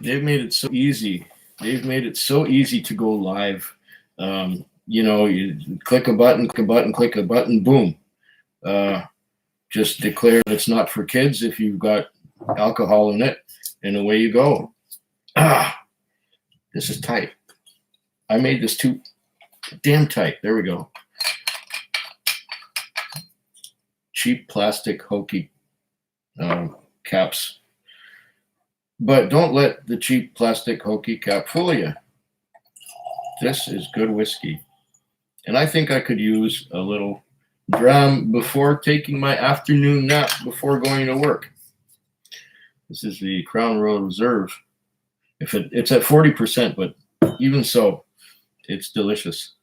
They've made it so easy. They've made it so easy to go live. You click a button, click a button, boom. Uh, just declare that it's not for kids if you've got alcohol in it, and away you go. This is tight. I made this too damn tight. There we go. Cheap plastic hokey caps. But don't let the cheap plastic hokey cap fool you. This is good whiskey. And I think I could use a little dram before taking my afternoon nap before going to work. This is the Crown Royal Reserve. It's at 40%, but even so, it's delicious.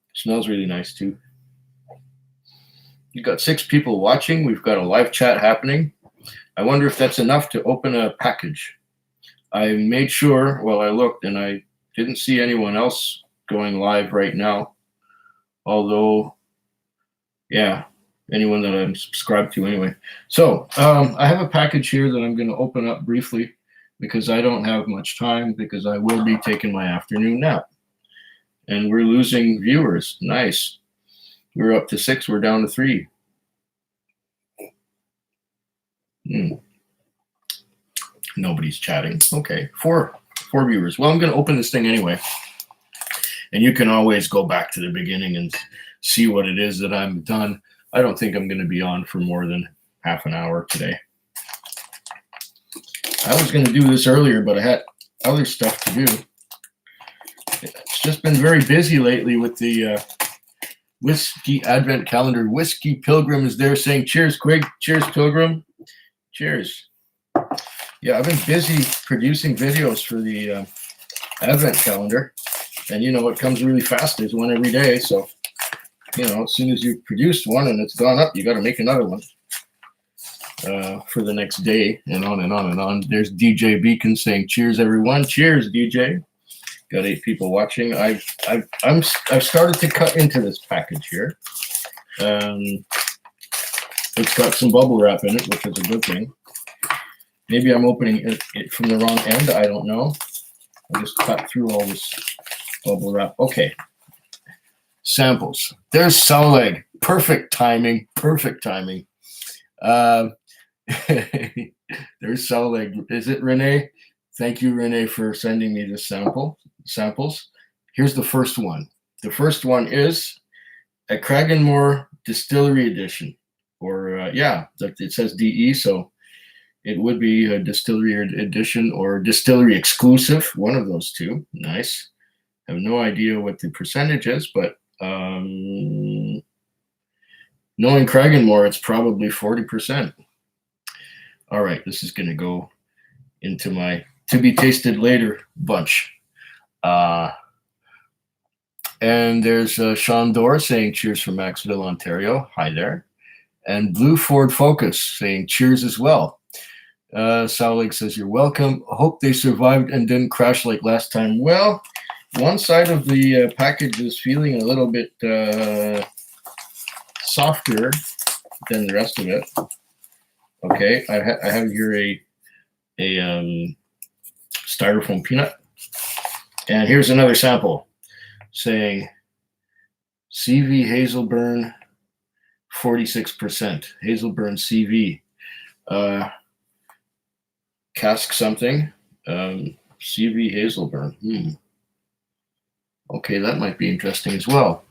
It smells really nice too. You've got 6 people watching. We've got a live chat happening. I wonder if that's enough to open a package. I made sure, well, I looked and I didn't see anyone else going live right now. Although, yeah, anyone that I'm subscribed to anyway. So I have a package here that I'm going to open up briefly because I don't have much time because I will be taking my afternoon nap. And we're losing viewers. Nice. We're up to 6. We're down to 3. Nobody's chatting. Okay, 4 viewers. Well, I'm going to open this thing anyway. And you can always go back to the beginning and see what it is that I'm done. I don't think I'm going to be on for more than half an hour today. I was going to do this earlier, but I had other stuff to do. It's just been very busy lately with the Whiskey Advent Calendar. Whiskey Pilgrim is there saying, cheers, Quig. Cheers, Pilgrim. Cheers. Yeah, I've been busy producing videos for the Advent Calendar. And, it comes really fast. There's one every day. So, as soon as you've produced one and it's gone up, you got to make another one for the next day, and on and on and on. There's DJ Beacon saying, cheers, everyone. Cheers, DJ. Got 8 people watching. I've started to cut into this package here. It's got some bubble wrap in it, which is a good thing. Maybe I'm opening it from the wrong end. I don't know. I just cut through all this bubble wrap. Okay. Samples. There's Soul Egg. Perfect timing. Perfect timing. There's Soul Egg. Is it Renee? Thank you, Renee, for sending me the samples. Here's the first one. The first one is a Cragganmore Distillery Edition. Or, it says DE, so it would be a Distillery Edition or Distillery Exclusive, one of those two. Nice. I have no idea what the percentage is, but knowing Cragganmore, it's probably 40%. All right, this is going to go into my to be tasted later bunch. And there's Sean Dorr saying cheers from Maxville, Ontario. Hi there. And Blue Ford Focus saying cheers as well. Saulig says you're welcome. Hope they survived and didn't crash like last time. Well, one side of the package is feeling a little bit softer than the rest of it. Okay, I have here a styrofoam peanut. And here's another sample saying CV Hazelburn 46%. Hazelburn CV. Cask something. CV Hazelburn. Okay, that might be interesting as well.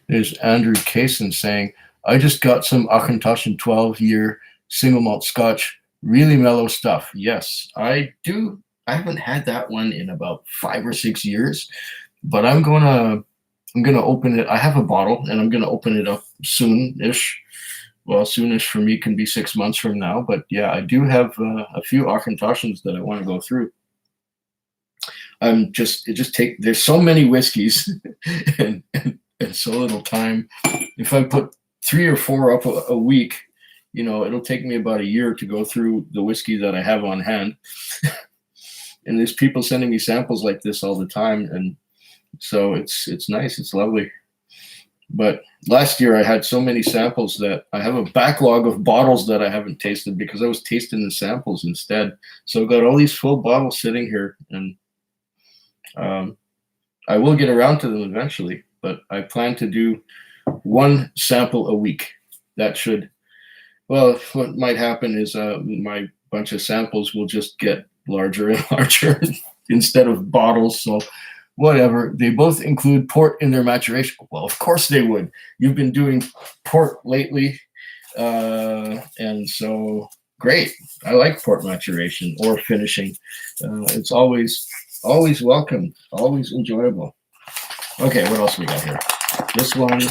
There's Andrew Kaysen saying, I just got some Auchentoshan 12-year single malt Scotch. Really mellow stuff. Yes, I do. I haven't had that one in about 5 or 6 years, but I'm gonna open it. I have a bottle, and I'm gonna open it up soon-ish. Well, soonish for me can be 6 months from now, but yeah, I do have a few Auchentoshans that I want to go through. There's so many whiskeys and so little time. If I put 3 or 4 up a week, it'll take me about a year to go through the whiskey that I have on hand. And there's people sending me samples like this all the time, and so it's nice. It's lovely. But last year I had so many samples that I have a backlog of bottles that I haven't tasted because I was tasting the samples instead. So I've got all these full bottles sitting here, and I will get around to them eventually, but I plan to do one sample a week. That should, well, what might happen is my bunch of samples will just get larger and larger instead of bottles. So whatever. They both include port in their maturation. Well, of course they would. You've been doing port lately, and so great. I like port maturation or finishing. It's always welcome, always enjoyable. Okay, what else we got here? This one,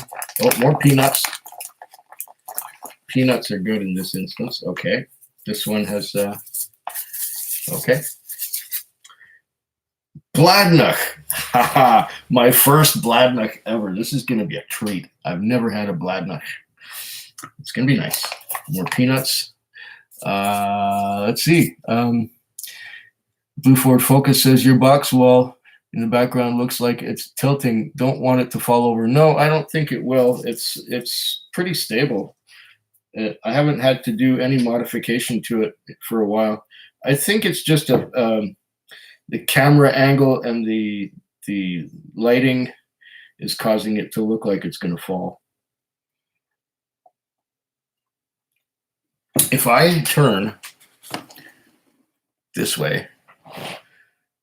oh, more peanuts. Peanuts are good in this instance. Okay, this one has, okay. Bladnoch. Haha, my first Bladnoch ever. This is going to be a treat. I've never had a Bladnoch. It's going to be nice. More peanuts. Let's see. Blue Ford Focus says your box wall in the background looks like it's tilting. Don't want it to fall over. No, I don't think it will. It's pretty stable. I haven't had to do any modification to it for a while. I think it's just the camera angle and the lighting is causing it to look like it's going to fall. If I turn this way,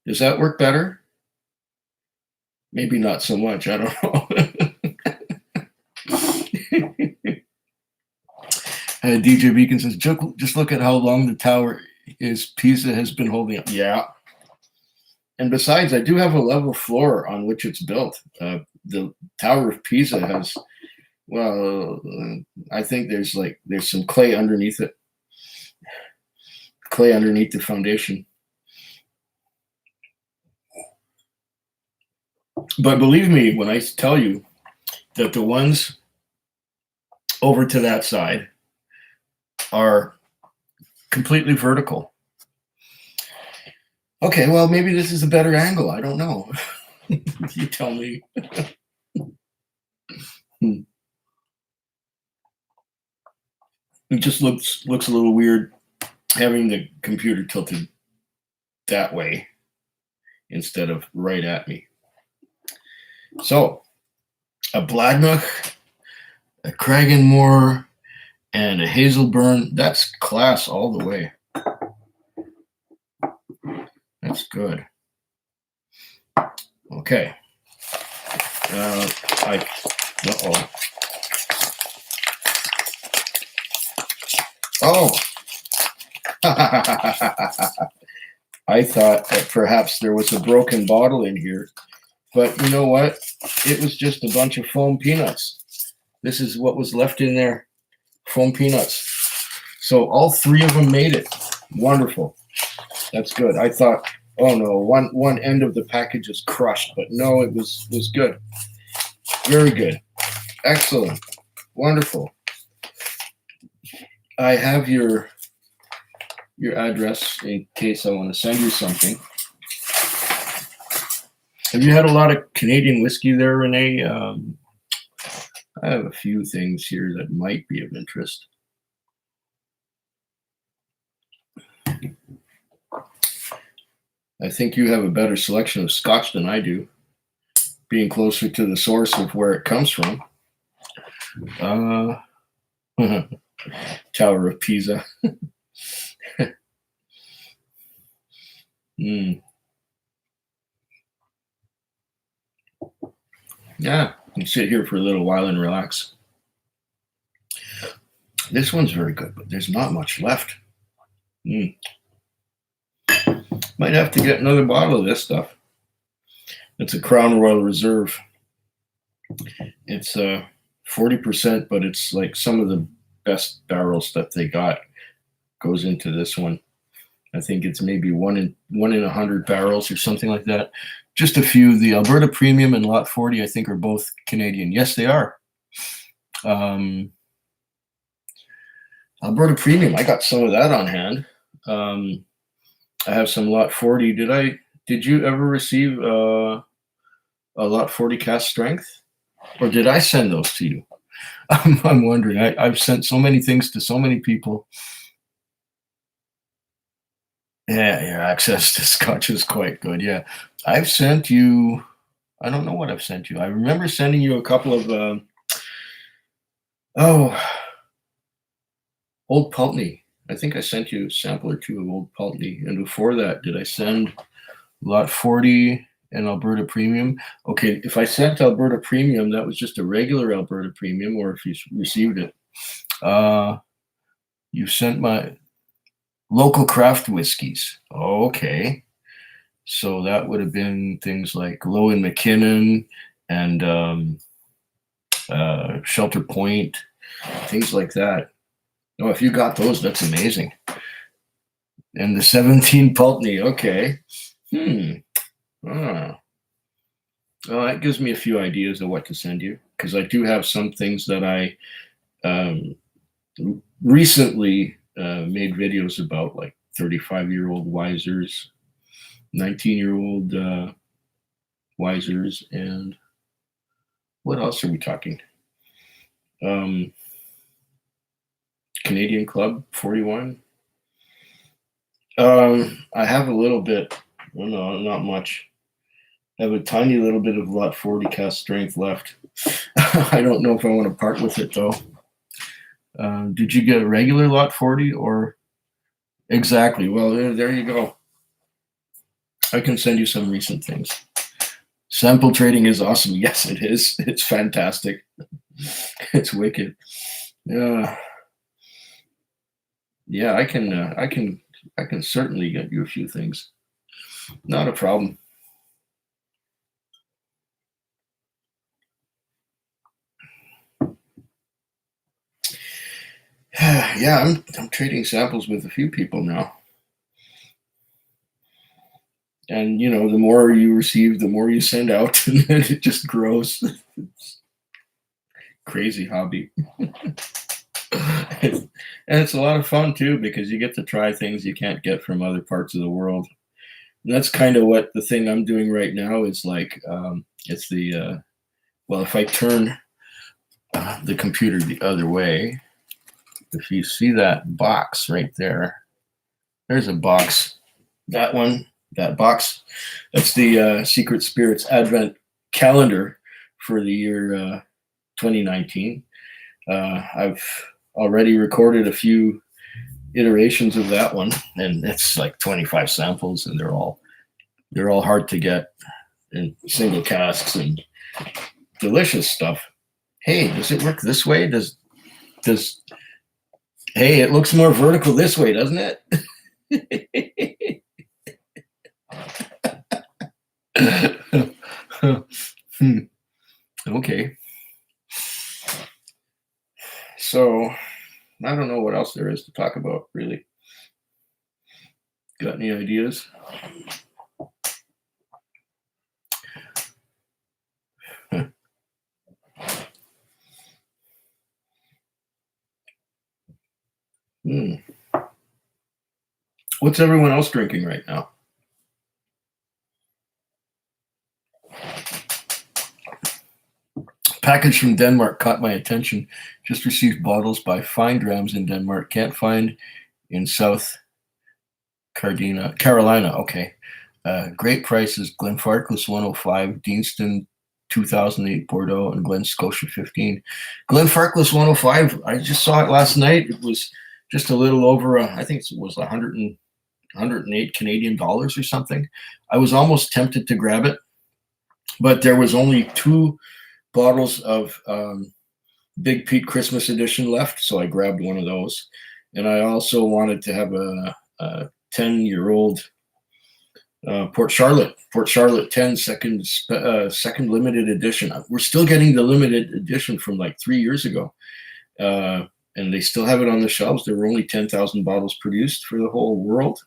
does that work better? Maybe not so much. I don't know. DJ Beacon says, just look at how long the tower is. Pisa has been holding up. Yeah. And besides, I do have a level floor on which it's built. The Tower of Pisa has, well, I think there's some clay underneath it. Clay underneath the foundation. But believe me when I tell you that the ones over to that side are completely vertical. Okay, well, maybe this is a better angle. I don't know. You tell me. It just looks a little weird having the computer tilted that way instead of right at me. So, a Bladnoch, a Cragganmore, and a Hazelburn. That's class all the way. That's good. Okay. Uh-oh. Oh. I thought that perhaps there was a broken bottle in here, but you know what? It was just a bunch of foam peanuts. This is what was left in there, foam peanuts. So all three of them made it. Wonderful. That's good. I thought, oh no, one end of the package is crushed, but no, it was good. Very good. Excellent. Wonderful. I have your address in case I want to send you something. Have you had a lot of Canadian whiskey there, Renee? I have a few things here that might be of interest. I think you have a better selection of Scotch than I do, being closer to the source of where it comes from. Tower of Pisa. Yeah, you can sit here for a little while and relax. This one's very good, but there's not much left. Might have to get another bottle of this stuff. It's a Crown Royal Reserve. It's 40%, but it's like some of the best barrels that they got goes into this one. I think it's maybe one in 100 barrels or something like that. Just a few. The Alberta Premium and Lot 40, I think, are both Canadian. Yes, they are. Alberta Premium, I got some of that on hand. I have some Lot 40. Did you ever receive a Lot 40 cask strength? Or did I send those to you? I'm wondering. I've sent so many things to so many people. Yeah, your access to Scotch is quite good. Yeah. I've sent you, I don't know what I've sent you. I remember sending you a couple of, oh, Old Pulteney. I think I sent you a sample or two of Old Pulteney. And before that, did I send Lot 40 and Alberta Premium? Okay, if I sent Alberta Premium, that was just a regular Alberta Premium, or if you received it. You sent my local craft whiskeys. Okay. So that would have been things like Low and McKinnon and Shelter Point, things like that. Oh, if you got those, that's amazing. And the 17 Pulteney, okay. Well, that gives me a few ideas of what to send you, because I do have some things that I recently made videos about, like 35-year-old Wisers, 19-year-old Wisers, and what else are we talking? Canadian Club 41. I have a little bit, well, no, not much. I have a tiny little bit of Lot 40 cast strength left. I don't know if I want to part with it though. Did you get a regular Lot 40 or? Exactly. Well, there you go. I can send you some recent things. Sample trading is awesome. Yes, it is. It's fantastic. It's wicked. Yeah, I can certainly get you a few things. Not a problem. Yeah, I'm trading samples with a few people now. And you know, the more you receive, the more you send out, and then it just grows. Crazy hobby. And it's a lot of fun too, because you get to try things you can't get from other parts of the world. And that's kind of what the thing I'm doing right now is like. It's the well, if I turn the computer the other way, if you see that box right there, there's a box. That one, that box, that's the Secret Spirits Advent Calendar for the year 2019. I've already recorded a few iterations of that one, and it's like 25 samples, and they're all hard to get in single casks and delicious stuff. Hey, does it work this way? Does hey, it looks more vertical this way, doesn't it? Okay. So I don't know what else there is to talk about, really. Got any ideas? What's everyone else drinking right now? Package from Denmark caught my attention. Just received bottles by Fine Drams in Denmark. Can't find in South Carolina. Okay. Great prices. Glenfarclas 105, Deanston 2008 Bordeaux, and Glen Scotia 15. Glenfarclas 105, I just saw it last night. It was just a little over, I think it was 108 Canadian dollars or something. I was almost tempted to grab it, but there was only 2 bottles of Big Pete Christmas edition left, so I grabbed one of those. And I also wanted to have a 10-year-old Port Charlotte 10 second limited edition. We're still getting the limited edition from like 3 years ago, and they still have it on the shelves. There were only 10,000 bottles produced for the whole world.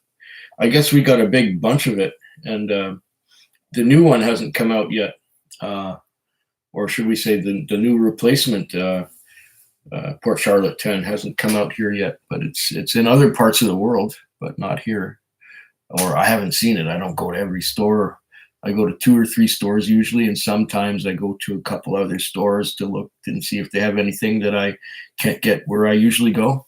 I guess we got a big bunch of it, and the new one hasn't come out yet, or should we say the new replacement Port Charlotte 10 hasn't come out here yet, but it's in other parts of the world, but not here. Or I haven't seen it. I don't go to every store I go to 2 or 3 stores usually, and sometimes I go to a couple other stores to look and see if they have anything that I can't get where I usually go.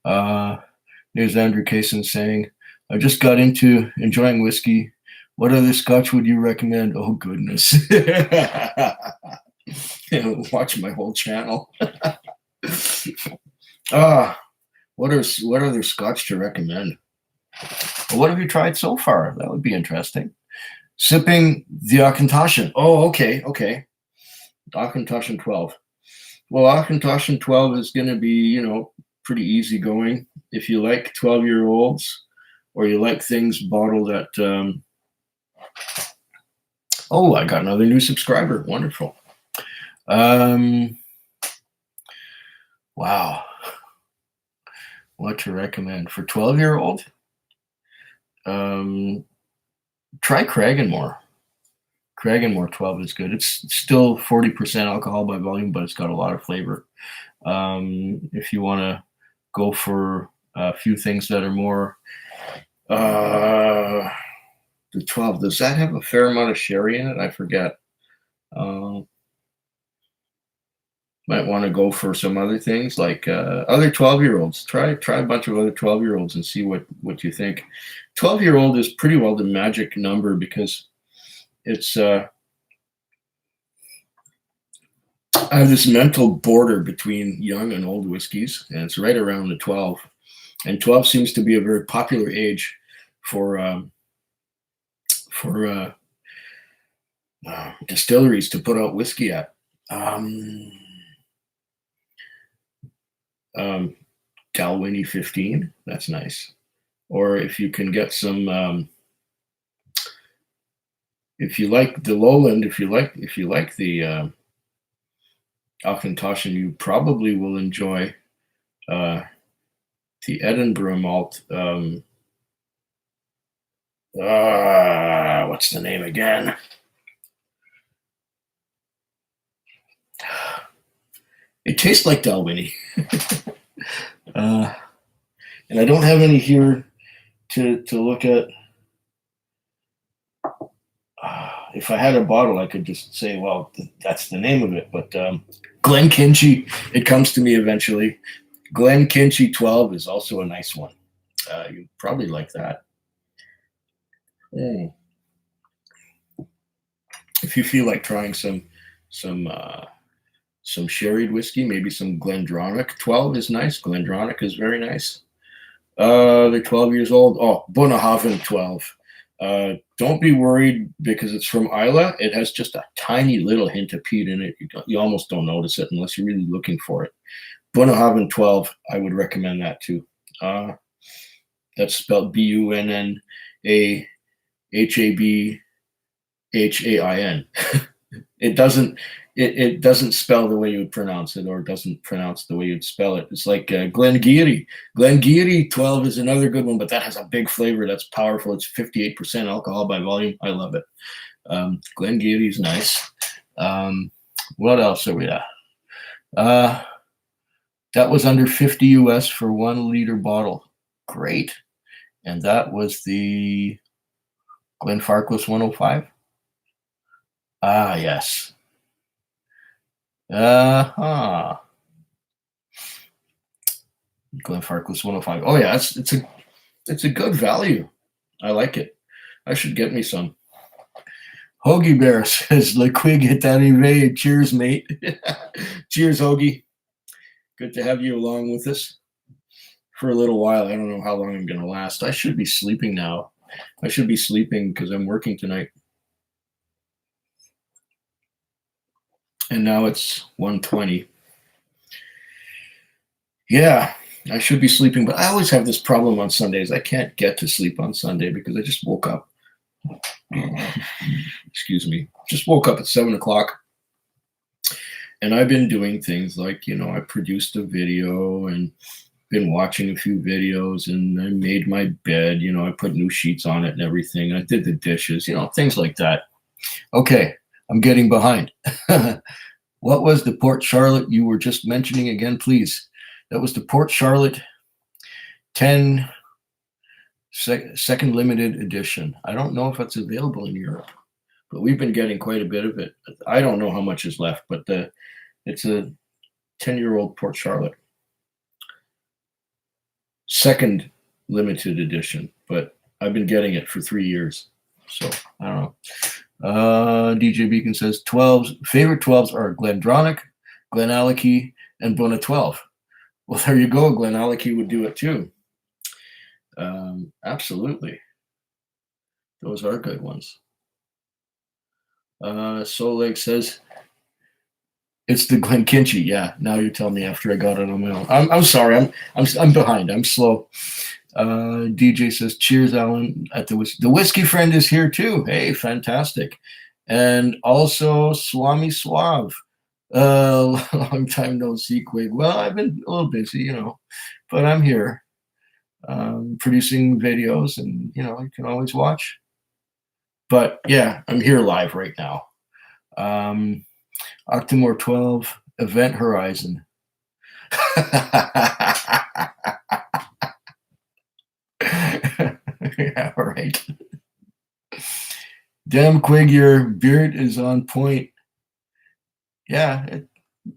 There's Andrew Kaysen saying, I just got into enjoying whiskey. What other Scotch would you recommend? Oh, goodness. Watch my whole channel. What other Scotch to recommend? Well, what have you tried so far? That would be interesting. Sipping the Auchentoshan. Oh, okay. Auchentoshan 12. Well, Auchentoshan 12 is going to be, pretty easy going. If you like 12-year-olds or you like things bottled at, I got another new subscriber. Wonderful. Wow. What to recommend for 12-year-old? Try Cragganmore. Cragganmore 12 is good. It's still 40% alcohol by volume, but it's got a lot of flavor. If you want to go for a few things that are more, the 12, does that have a fair amount of sherry in it? I forget. Might want to go for some other things like other 12-year-olds. Try a bunch of other 12-year-olds and see what you think. 12-year-old is pretty well the magic number because it's I have this mental border between young and old whiskeys, and it's right around the 12. And 12 seems to be a very popular age for distilleries to put out whiskey at. Dalwhinnie 15, that's nice. Or if you can get some, if you like the Lowland, if you like the Auchentoshan, you probably will enjoy the Edinburgh malt. What's the name again? It tastes like Dalwhinnie. And I don't have any here to look at. If I had a bottle, I could just say, well, that's the name of it. But Glenkinchie, it comes to me eventually. Glenkinchie 12 is also a nice one. You probably like that. If you feel like trying some sherried whiskey, maybe some Glendronach 12 is nice. Glendronach is very nice. They're 12 years old. Oh, Bunnahabhain 12. Don't be worried because it's from Islay. It has just a tiny little hint of peat in it. You almost don't notice it unless you're really looking for it. Bunnahabhain 12, I would recommend that too. That's spelled Bunnahabhain. It doesn't spell the way you would pronounce it, or doesn't pronounce the way you'd spell it. It's like Glengeary. Glengeary 12 is another good one, but that has a big flavor. That's powerful. It's 58% alcohol by volume. I love it. Glengeary is nice. What else are we at? That was under 50 US for 1 liter bottle. Great. And that was the Glenfarclas 105. Ah, yes. Glenfarclas 105. Oh yeah, it's a good value. I like it. I should get me some. Hoagie Bear says, Le Quig est arrivé. Cheers, mate. Cheers, Hoagie. Good to have you along with us for a little while. I don't know how long I'm going to last. I should be sleeping now. I should be sleeping because I'm working tonight. And now it's 1:20. Yeah, I should be sleeping, but I always have this problem on Sundays. I can't get to sleep on Sunday because I just woke up. Excuse me. Just woke up at 7 o'clock. And I've been doing things like, I produced a video and been watching a few videos, and I made my bed, I put new sheets on it and everything. I did the dishes, things like that. Okay, I'm getting behind. What was the Port Charlotte you were just mentioning again, please? That was the Port Charlotte 10 second limited edition. I don't know if it's available in Europe. but we've been getting quite a bit of it. I don't know how much is left, but it's a 10-year-old Port Charlotte, second limited edition, but I've been getting it for 3 years. So I don't know. DJ Beacon says 12s, favorite 12s are Glendronach, Glenallachie, and Bona 12. Well, there you go. Glenallachie would do it too. Absolutely. Those are good ones. Soleg says it's the Glenkinchie. Yeah, now you tell me after I got it on my own. I'm sorry. I'm behind. I'm slow. DJ says, cheers, Alan. At the whiskey friend is here too. Hey, fantastic. And also Swami Suave. Long time no see, Quig. Well, I've been a little busy, but I'm here producing videos, and you can always watch. But yeah, I'm here live right now. Octomore 12, Event Horizon. Yeah, right. Damn, Quig, your beard is on point. Yeah,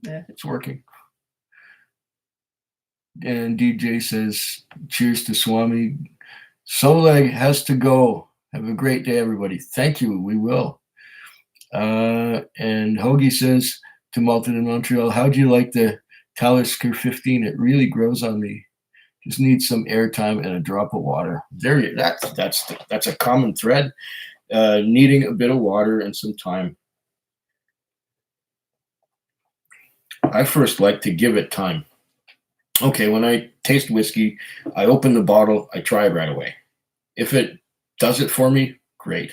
it's working. And DJ says, cheers to Swami. Soleg has to go. Have a great day, everybody. Thank you. We will. And Hoagie says to Malton in Montreal, how do you like the Talisker 15? It really grows on me. Just needs some airtime and a drop of water. That's a common thread. Needing a bit of water and some time. I first like to give it time. Okay, when I taste whiskey, I open the bottle, I try it right away. If it does it for me, great.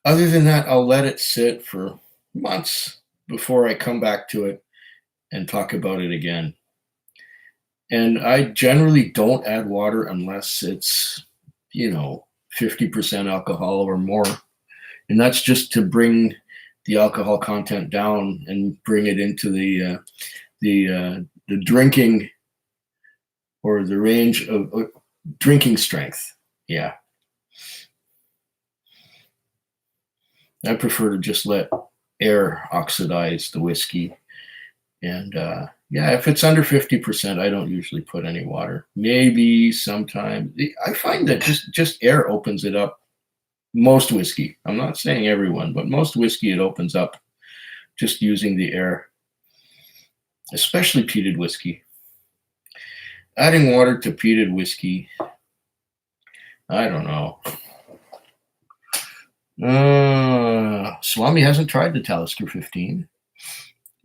Other than that, I'll let it sit for months before I come back to it and talk about it again. And I generally don't add water unless it's, 50% alcohol or more. And that's just to bring the alcohol content down and bring it into the drinking or the range of drinking strength. Yeah. I prefer to just let air oxidize the whiskey. And if it's under 50%, I don't usually put any water. Maybe sometimes. I find that just air opens it up. Most whiskey. I'm not saying everyone, but most whiskey it opens up just using the air. Especially peated whiskey. Adding water to peated whiskey, I don't know. Swami hasn't tried the Talisker 15.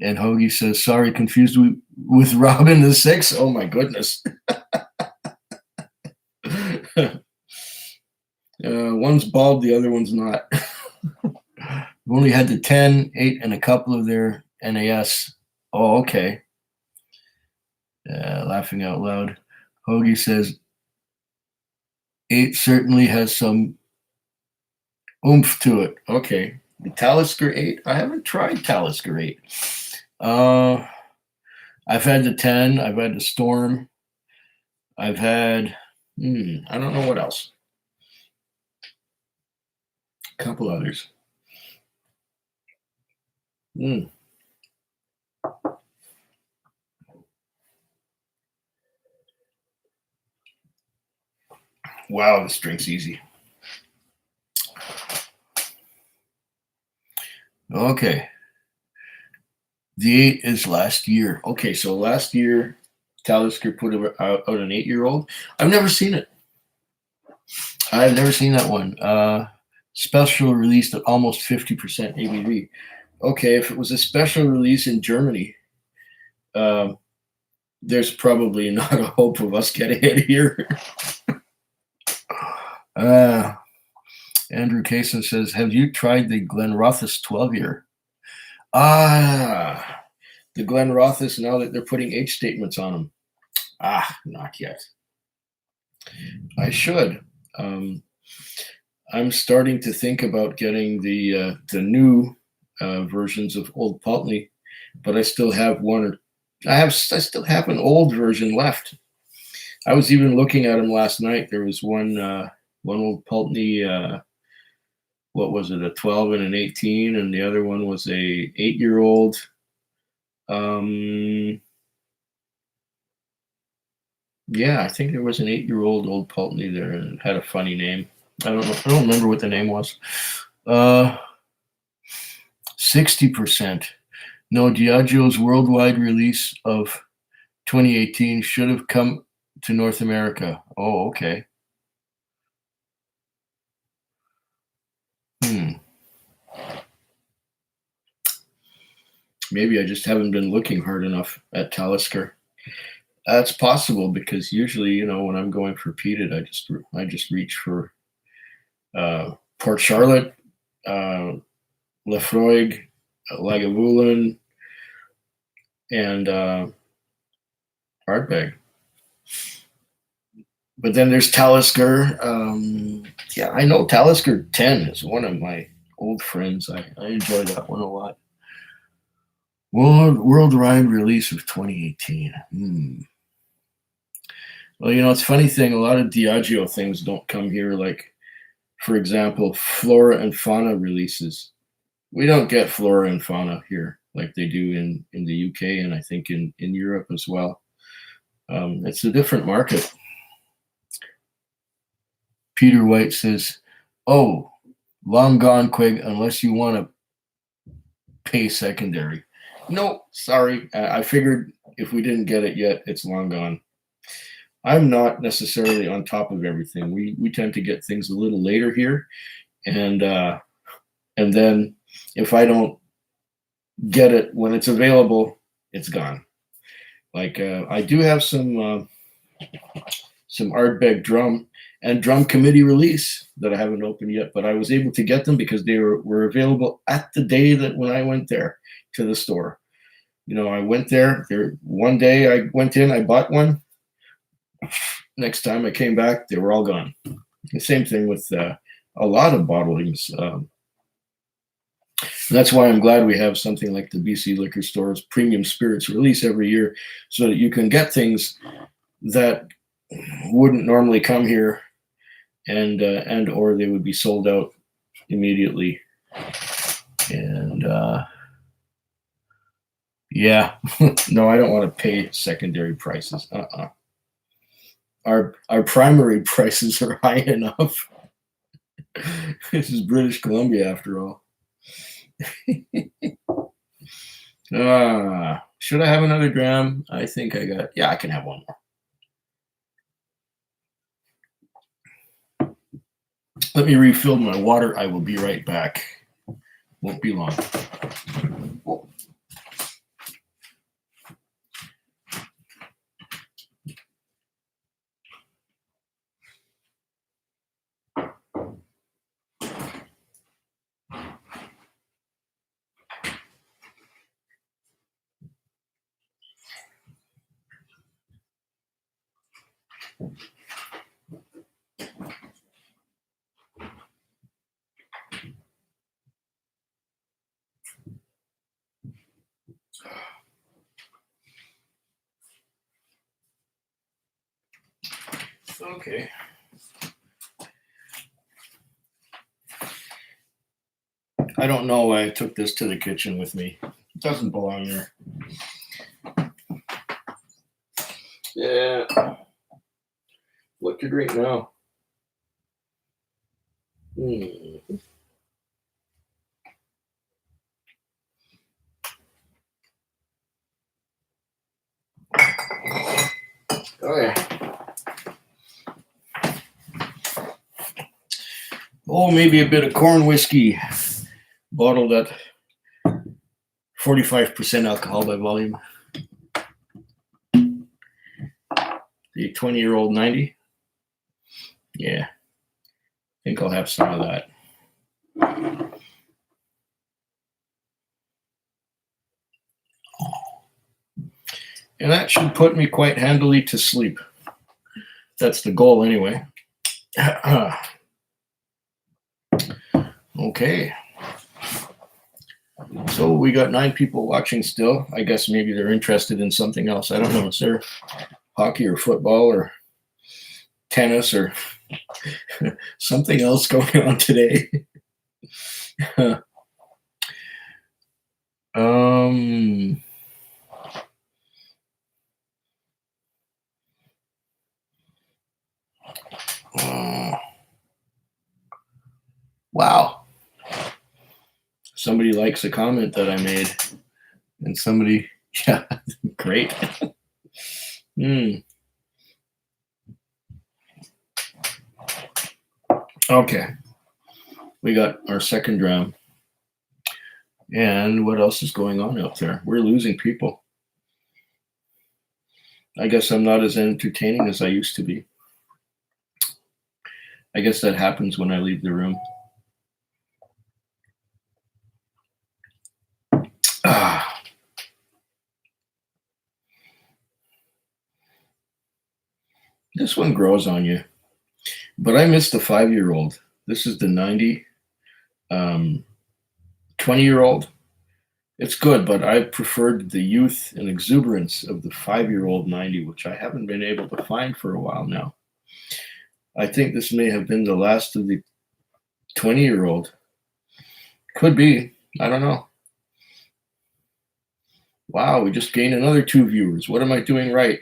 And Hoagie says, sorry, confused with Robin the 6. Oh my goodness. One's bald, the other one's not. We've only had the 10, 8, and a couple of their NAS. Oh, okay. Laughing out loud. Hoagie says, 8 certainly has some oomph to it. Okay. The Talisker 8? I haven't tried Talisker 8. I've had the 10. I've had the Storm. I've had, I don't know what else. A couple others. Wow, this drink's easy. Okay. The 8 is last year. Okay, so last year, Talisker put out an 8-year-old. I've never seen it. I've never seen that one. Special release at almost 50% ABV. Okay, if it was a special release in Germany, there's probably not a hope of us getting it here. Andrew Kaysen says, have you tried the Glenrothes 12-year? The Glenrothes, now that they're putting age statements on them. Not yet. I should. I'm starting to think about getting the new versions of Old Pulteney, but I still have I still have an old version left. I was even looking at them last night. There was one Old Pulteney. what was it, a 12 and an 18, and the other one was a 8-year-old. Yeah, I think there was an 8-year-old Old Pulteney there, and it had a funny name. I don't know. I don't remember what the name was. 60%. No, Diageo's worldwide release of 2018 should have come to North America. Oh, okay. Maybe I just haven't been looking hard enough at Talisker. That's possible, because usually, when I'm going for peated, I just reach for Port Charlotte, Lefroy, Lagavulin, and Ardbeg. But then there's Talisker. Yeah, I know Talisker 10 is one of my old friends. I enjoy that one a lot. Worldwide release of 2018. Well, it's a funny thing. A lot of Diageo things don't come here. Like, for example, Flora and Fauna releases. We don't get Flora and Fauna here like they do in the UK, and I think in Europe as well. It's a different market. Peter White says, "Oh, long gone, Quig, unless you want to pay secondary." No, sorry. I figured if we didn't get it yet, it's long gone. I'm not necessarily on top of everything. We tend to get things a little later here, and then if I don't get it when it's available, it's gone. Like, I do have some Ardbeg drum and drum committee release that I haven't opened yet, but I was able to get them because they were available at the day that when I went there to the store. I went there one day, I went in, I bought one. Next time I came back, they were all gone. The same thing with a lot of bottlings. That's why I'm glad we have something like the BC Liquor Store's Premium Spirits release every year, so that you can get things that wouldn't normally come here, and or they would be sold out immediately. And yeah, no, I don't want to pay secondary prices. Our primary prices are high enough. This is British Columbia, after all. Should I have another dram? I think yeah, I can have one more. Let me refill my water. I will be right back. Won't be long. Oh. Okay. I don't know why I took this to the kitchen with me. It doesn't belong there. Yeah. What to drink now? Okay. Oh, maybe a bit of corn whiskey, bottled at 45% alcohol by volume. The 20-year-old 90. Yeah, I think I'll have some of that. And that should put me quite handily to sleep. That's the goal anyway. Okay. So we got 9 people watching still. I guess maybe they're interested in something else. I don't know. Is there hockey or football or tennis or something else going on today? um. Wow. Somebody likes a comment that I made, and somebody, yeah, great. Mm. Okay, we got our second dram. And what else is going on out there? We're losing people. I guess I'm not as entertaining as I used to be. I guess that happens when I leave the room. Ah, this one grows on you. But I missed the 5-year-old. This is the 90, 20-year-old. It's good, but I preferred the youth and exuberance of the 5-year-old 90, which I haven't been able to find for a while now. I think this may have been the last of the 20-year-old. Could be. I don't know. Wow, we just gained another 2 viewers. What am I doing right?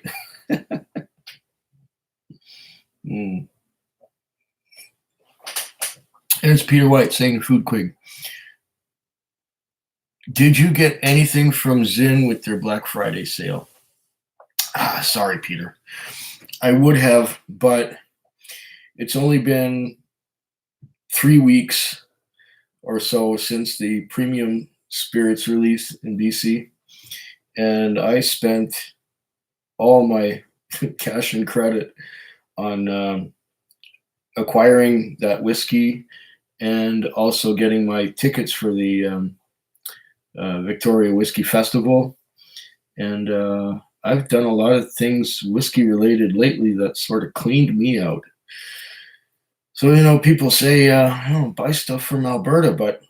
Mm. And it's Peter White saying Food Quig. Did you get anything from Zinn with their Black Friday sale? Sorry, Peter. I would have, but it's only been 3 weeks or so since the premium spirits release in BC, and I spent all my cash and credit on acquiring that whiskey and also getting my tickets for the Victoria Whiskey Festival. And I've done a lot of things whiskey related lately that sort of cleaned me out. So, people say, buy stuff from Alberta, but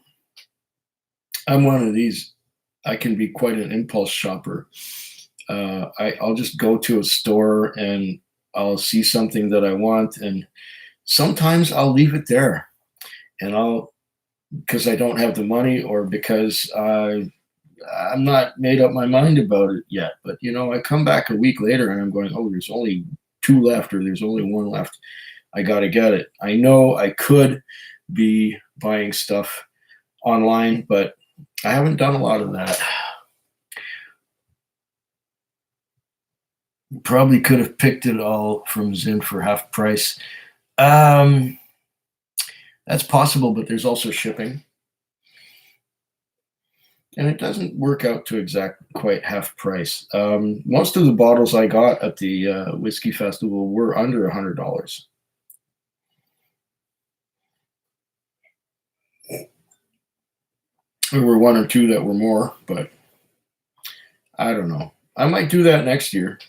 I'm one of these. I can be quite an impulse shopper. I'll just go to a store and I'll see something that I want, and sometimes I'll leave it there, and because I don't have the money or because I'm not made up my mind about it yet. But I come back a week later and I'm going, oh, there's only 2 left, or there's only 1 left. I got to get it. I know I could be buying stuff online, but I haven't done a lot of that. Probably could have picked it all from Zinn for half price. That's possible, but there's also shipping. And it doesn't work out to exact quite half price. Most of the bottles I got at the Whiskey Festival were under $100. There were 1 or 2 that were more, but I don't know. I might do that next year.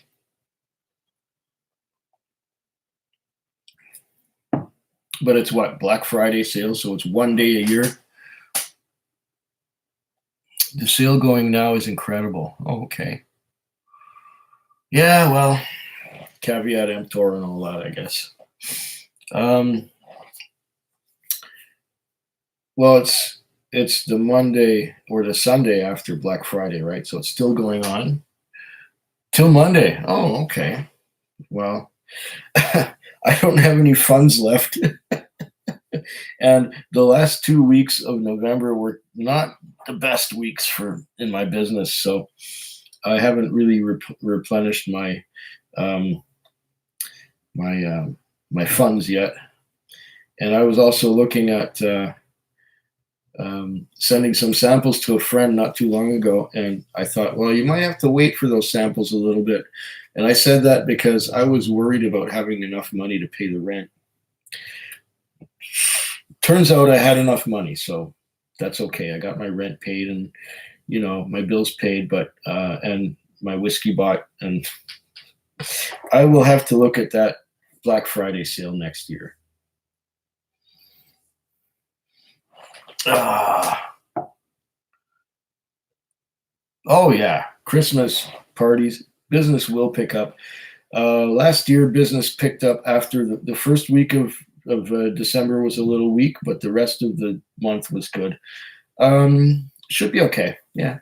But it's what, Black Friday sale, so it's 1 day a year. The sale going now is incredible. Oh, okay. Yeah, well, caveat emptor and all that, I guess. Well, it's the Monday or the Sunday after Black Friday, right? So it's still going on till Monday. Oh, okay. Well, I don't have any funds left. And the last 2 weeks of November were not the best weeks in my business, so I haven't really replenished my my funds yet. And I was also looking at sending some samples to a friend not too long ago, and I thought, well, you might have to wait for those samples a little bit. And I said that because I was worried about having enough money to pay the rent. Turns out I had enough money, so that's okay. I got my rent paid and my bills paid, but and my whiskey bought, and I will have to look at that Black Friday sale next year. Oh yeah, Christmas parties, business will pick up. Last year, business picked up after the first week of of December was a little weak, but the rest of the month was good. Should be okay. Yeah.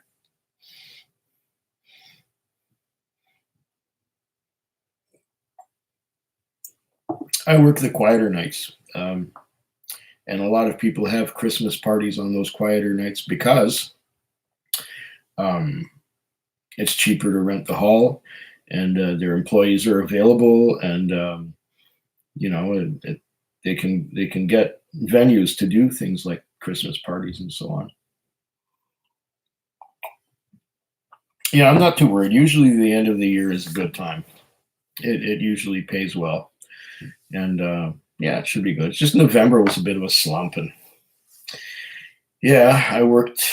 I work the quieter nights. And a lot of people have Christmas parties on those quieter nights because um, it's cheaper to rent the hall, and their employees are available, and you know they can get venues to do things like Christmas parties and so on. Yeah, I'm not too worried. Usually, the end of the year is a good time. It usually pays well, and yeah, it should be good. It's just November was a bit of a slump, and yeah, I worked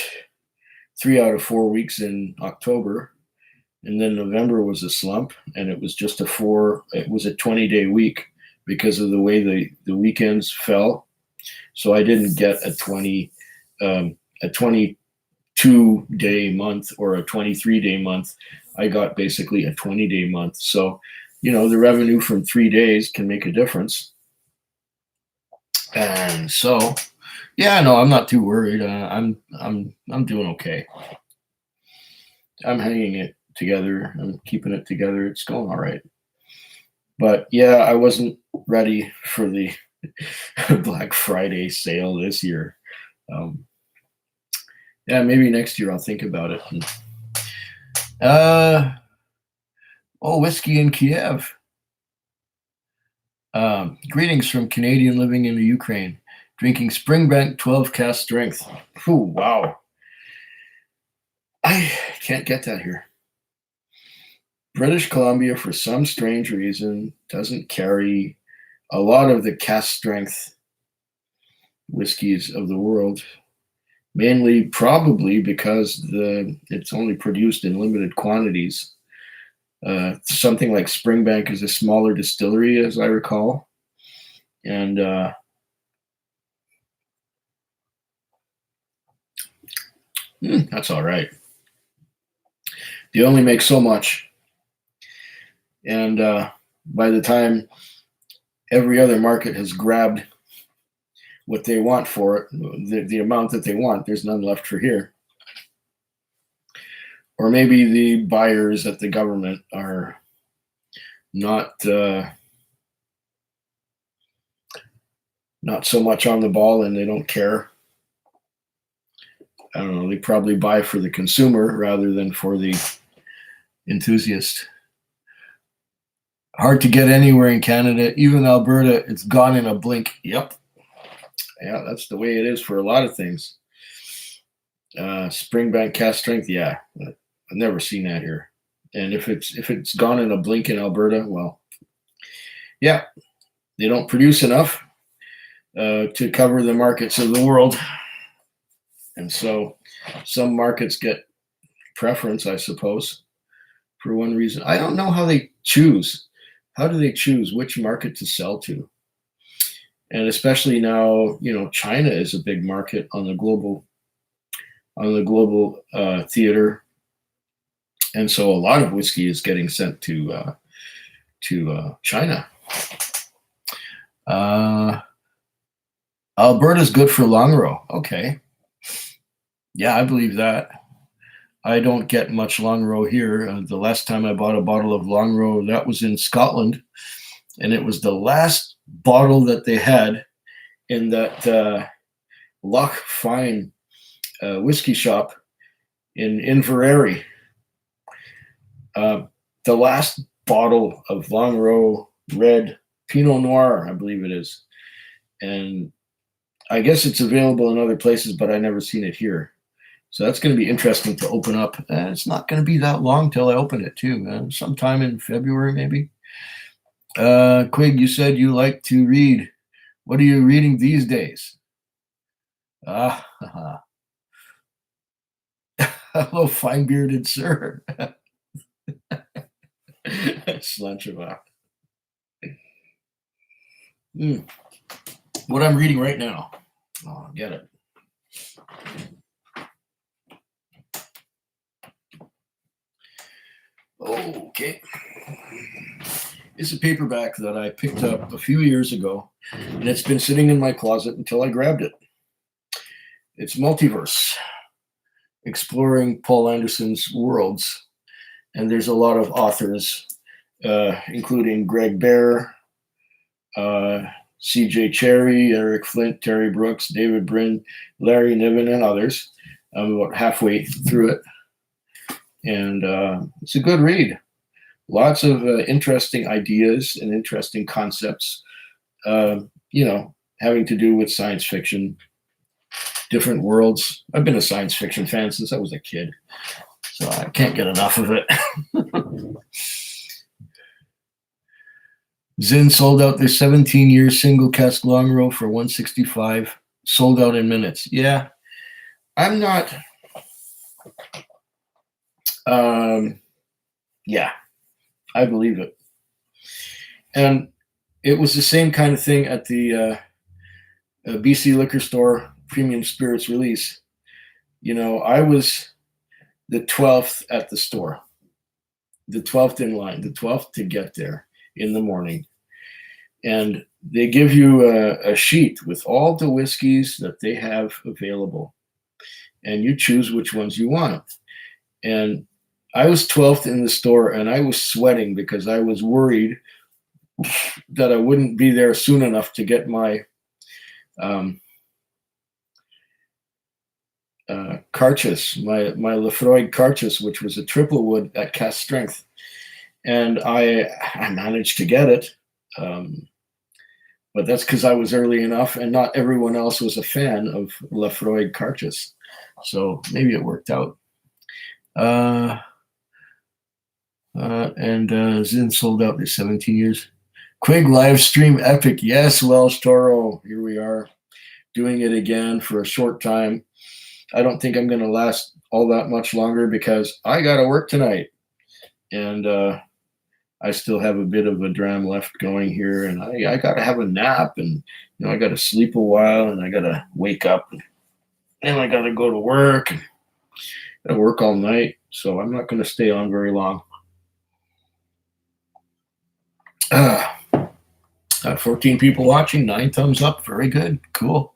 3 out of 4 weeks in October, and then November was a slump, and it was just it was a 20-day week because of the way the weekends fell. So I didn't get a 22-day month or a 23-day month. I got basically a 20-day month. So, the revenue from 3 days can make a difference. And so, yeah, no, I'm not too worried. I'm doing okay. I'm hanging it together. I'm keeping it together. It's going all right. But yeah, I wasn't ready for the Black Friday sale this year. Um, yeah, maybe next year I'll think about it. Uh, Whiskey in Kiev. Greetings from Canadian living in the Ukraine, drinking Springbank 12 cask strength. Whew, wow. I can't get that here. British Columbia, for some strange reason, doesn't carry a lot of the cask strength whiskeys of the world, mainly probably because it's only produced in limited quantities. Something like Springbank is a smaller distillery, as I recall, and that's all right. They only make so much, and by the time every other market has grabbed what they want for it, the amount that they want, there's none left for here. Or maybe the buyers at the government are not not so much on the ball, and they don't care. I don't know. They probably buy for the consumer rather than for the enthusiast. Hard to get anywhere in Canada, even Alberta. It's gone in a blink. Yep. Yeah, that's the way it is for a lot of things. Springbank cask strength, yeah, I've never seen that here. And if it's gone in a blink in Alberta, well, yeah, they don't produce enough to cover the markets of the world, and so some markets get preference, I suppose, for one reason. I don't know how they choose. How do they choose which market to sell to? And especially now, China is a big market on the global theater, and so a lot of whiskey is getting sent to China. Alberta's good for Longrow. Okay, yeah, I believe that. I don't get much Longrow here. The last time I bought a bottle of Longrow, that was in Scotland, and it was the last bottle that they had in that Loch Fyne whiskey shop in Inverary. The last bottle of Longrow Red Pinot Noir, I believe it is. And I guess it's available in other places, but I never seen it here. So that's going to be interesting to open up. It's not going to be that long till I open it too. Sometime in February, maybe. Quig, you said you like to read. What are you reading these days? Hello, fine bearded sir. Slancheva. What I'm reading right now. Oh, get it. Okay. is a paperback that I picked up a few years ago, and it's been sitting in my closet until I grabbed it. It's Multiverse, exploring Paul Anderson's worlds, and there's a lot of authors, including Greg Bear, C.J. Cherry, Eric Flint, Terry Brooks, David Brin, Larry Niven, and others. I'm about halfway through it, and it's a good read. Lots of interesting ideas and interesting concepts, having to do with science fiction, different worlds. I've been a science fiction fan since I was a kid, so I can't get enough of it. Zinn sold out their 17-year single cask long row for $165, sold out in minutes. Yeah, I'm not. Yeah, I believe it. And it was the same kind of thing at the BC Liquor Store Premium Spirits release. I was the 12th at the store, the 12th in line, the 12th to get there in the morning. And they give you a sheet with all the whiskeys that they have available, and you choose which ones you want. And I was 12th in the store, and I was sweating because I was worried that I wouldn't be there soon enough to get my Carchus, my Lefroy Carchus, which was a triple wood at cask strength. And I managed to get it. But that's because I was early enough, and not everyone else was a fan of Lefroy Carchus. So maybe it worked out. And Zinn sold out for 17 years. Quig live stream epic. Yes, Welsh Toro. Here we are doing it again for a short time. I don't think I'm going to last all that much longer because I got to work tonight. And I still have a bit of a dram left going here, and I got to have a nap, and I got to sleep a while, and I got to wake up, and I got to go to work, and I work all night, so I'm not going to stay on very long. 14 people watching, 9 thumbs up, very good, cool.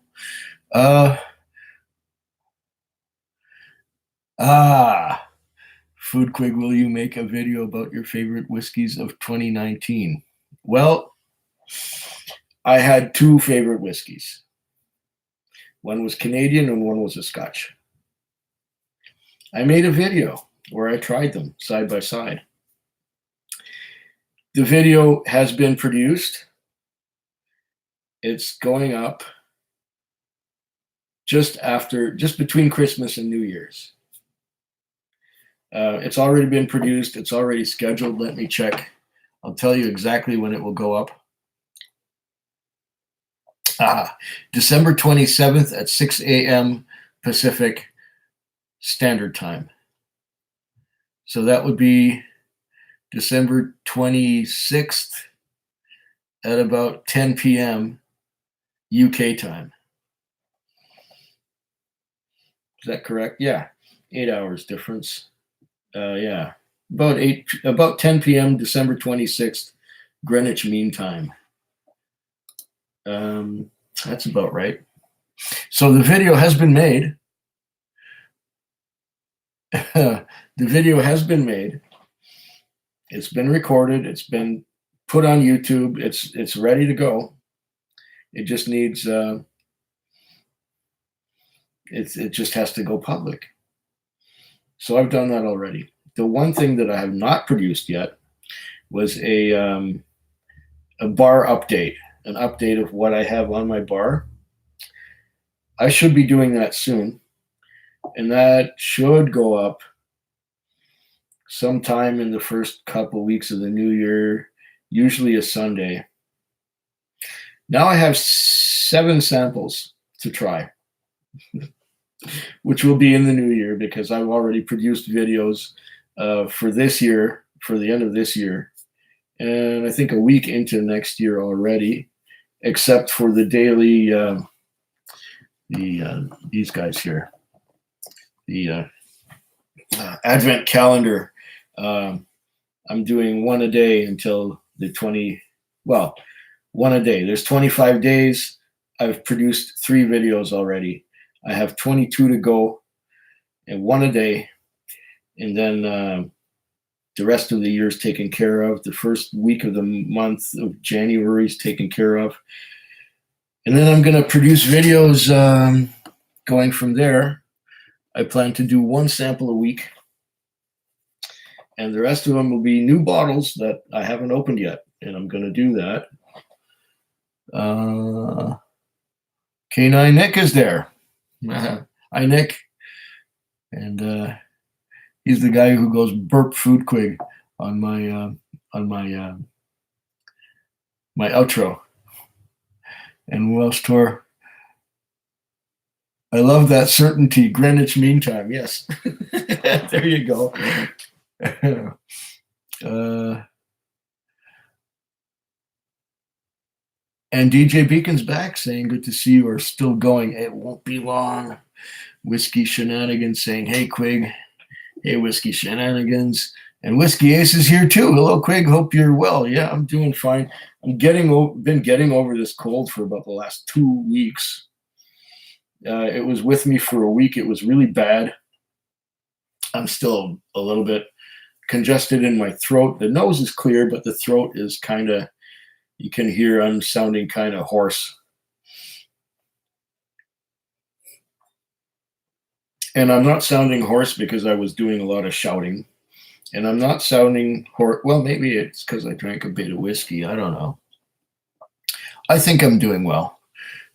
Food Quig, will you make a video about your favorite whiskeys of 2019? Well, I had 2 favorite whiskeys. One was Canadian and one was a Scotch. I made a video where I tried them side by side. The video has been produced. It's going up just between Christmas and New Year's. It's already been produced. It's already scheduled. Let me check. I'll tell you exactly when it will go up. December 27th at 6 a.m. Pacific Standard Time. So that would be December 26th at about 10 p.m. UK time. Is that correct? Yeah, 8 hours difference. Yeah, about 10 p.m. December 26th, Greenwich Mean Time. That's about right. So the video has been made. The video has been made. It's been recorded. It's been put on YouTube. It's ready to go. It just needs. It just has to go public. So I've done that already. The one thing that I have not produced yet was a bar update, an update of what I have on my bar. I should be doing that soon, and that should go up sometime in the first couple weeks of the new year, usually a Sunday. Now I have 7 samples to try, which will be in the new year because I've already produced videos for this year, for the end of this year, and I think a week into next year already, except for the daily, these guys here, the Advent calendar. I'm doing one a day until the 20, well, one a day. There's 25 days. I've produced 3 videos already. I have 22 to go, and one a day. And then the rest of the year is taken care of. The first week of the month of January is taken care of. And then I'm going to produce videos going from there. I plan to do 1 sample a week. And the rest of them will be new bottles that I haven't opened yet. And I'm going to do that. K9 Nick is there. Hi, Nick. And he's the guy who goes burp food quig on my my outro. And Welsh Tour. I love that certainty. Greenwich Mean Time. Yes. There you go. And DJ Beacon's back saying, good to see you are still going. It won't be long. Whiskey Shenanigans saying, hey, Quig. Hey, Whiskey Shenanigans. And Whiskey Ace is here too. Hello, Quig. Hope you're well. Yeah, I'm doing fine. I'm been getting over this cold for about the last 2 weeks. It was with me for a week. It was really bad. I'm still a little bit congested in my throat. The nose is clear, but the throat is kind of, you can hear I'm sounding kind of hoarse. And I'm not sounding hoarse because I was doing a lot of shouting. And I'm not sounding hoarse. Well, maybe it's because I drank a bit of whiskey. I don't know. I think I'm doing well.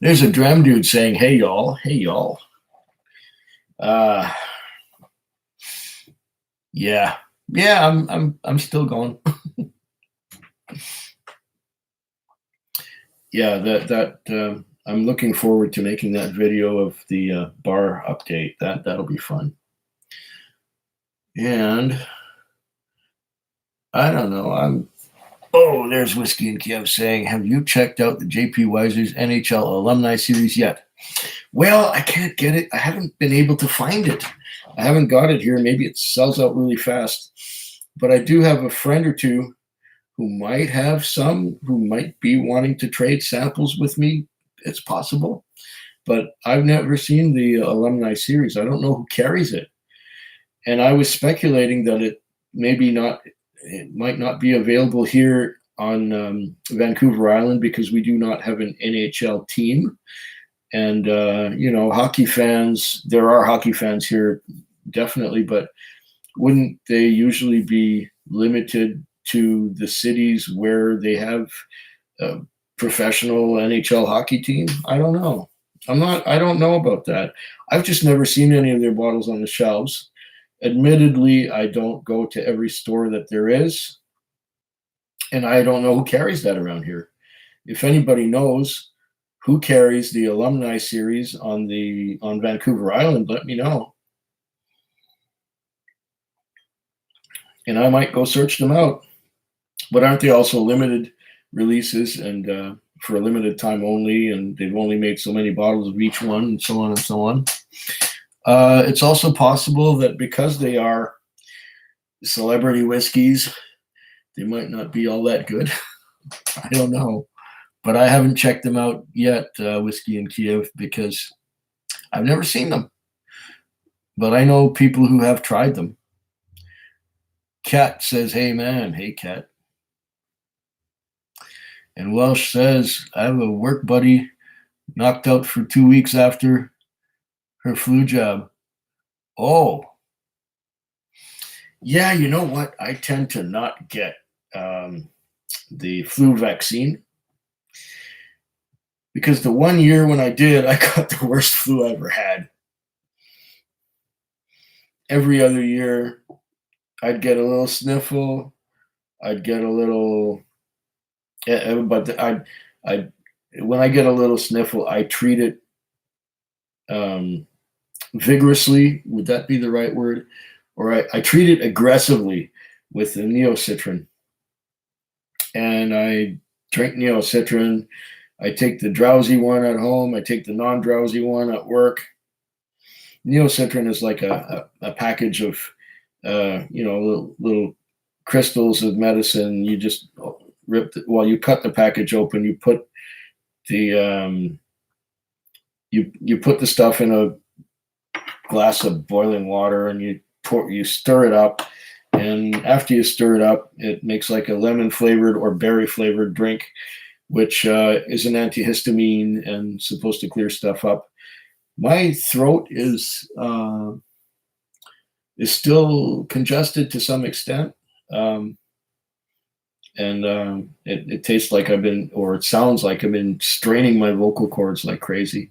There's a dram dude saying, hey, y'all. Hey, y'all. Yeah. Yeah, I'm still going. Yeah, I'm looking forward to making that video of the bar update. That'll be fun. And I don't know. There's Whiskey and Kiev saying, have you checked out the JP Weiser's NHL Alumni Series yet? Well, I can't get it. I haven't been able to find it. I haven't got it here. Maybe it sells out really fast. But I do have a friend or two who might have some, who might be wanting to trade samples with me. It's possible. But I've never seen the Alumni Series. I don't know who carries it. And I was speculating that it might not be available here on Vancouver Island because we do not have an NHL team. And, hockey fans, there are hockey fans here, definitely, but wouldn't they usually be limited to the cities where they have a professional NHL hockey team? I don't know. I don't know about that. I've just never seen any of their bottles on the shelves. Admittedly, I don't go to every store that there is, and I don't know who carries that around here. If anybody knows who carries the Alumni Series on Vancouver Island, let me know. And I might go search them out. But aren't they also limited releases and for a limited time only, and they've only made so many bottles of each one, and so on and so on? It's also possible that because they are celebrity whiskeys, they might not be all that good. I don't know. But I haven't checked them out yet, Whiskey in Kiev, because I've never seen them. But I know people who have tried them. Kat says, hey, man. Hey, Kat. And Welsh says, I have a work buddy knocked out for 2 weeks after her flu jab. Oh. Yeah, you know what? I tend to not get the flu vaccine. Because the 1 year when I did, I got the worst flu I ever had. Every other year, I'd get a little sniffle. I'd get a little, but when I get a little sniffle, I treat it vigorously. Would that be the right word? Or I treat it aggressively with the Neocitrin. And I drink Neocitrin. I take the drowsy one at home. I take the non-drowsy one at work. Neocitrin is like a package of, little crystals of medicine. You just you cut the package open, you put the you put the stuff in a glass of boiling water, and you stir it up, and after you stir it up, it makes like a lemon flavored or berry flavored drink, which is an antihistamine and supposed to clear stuff up. My throat is still congested to some extent, and it tastes like it sounds like I've been straining my vocal cords like crazy.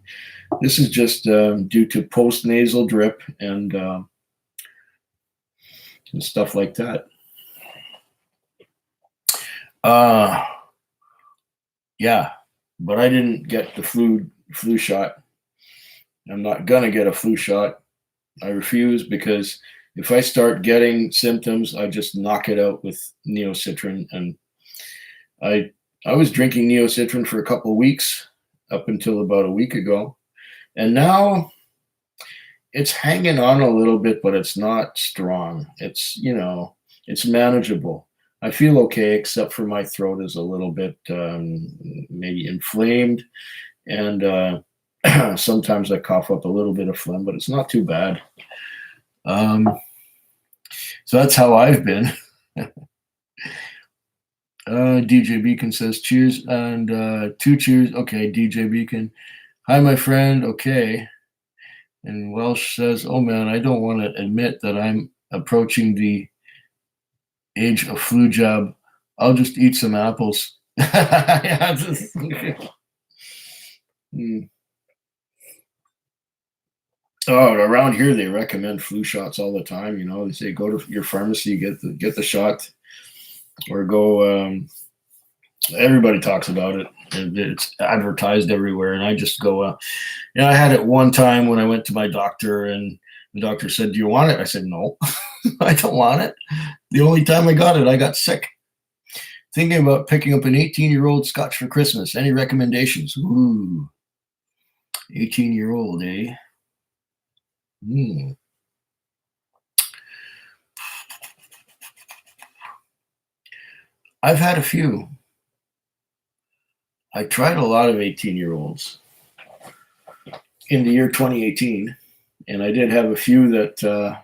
This is just due to post-nasal drip and stuff like that. Yeah, but I didn't get the flu shot. I'm not gonna get a flu shot. I refuse, because if I start getting symptoms, I just knock it out with Neocitrin. And I was drinking Neocitrin for a couple of weeks up until about a week ago, and now it's hanging on a little bit, but it's not strong. It's it's manageable. I feel okay, except for my throat is a little bit maybe inflamed, and sometimes I cough up a little bit of phlegm, but it's not too bad. So that's how I've been. DJ Beacon says cheers, and 2 cheers. Okay, DJ Beacon. Hi, my friend. Okay. And Welsh says, oh man, I don't want to admit that I'm approaching the age of flu jab. I'll just eat some apples. Oh, around here they recommend flu shots all the time. They say go to your pharmacy, get the shot, or go. Everybody talks about it. It's advertised everywhere, and I just go. I had it one time when I went to my doctor, and the doctor said, "Do you want it?" I said, "No, I don't want it." The only time I got it, I got sick. Thinking about picking up an 18-year-old Scotch for Christmas. Any recommendations? Ooh, 18-year-old, eh? I've had a few. I tried a lot of 18-year-olds in the year 2018, and I did have a few that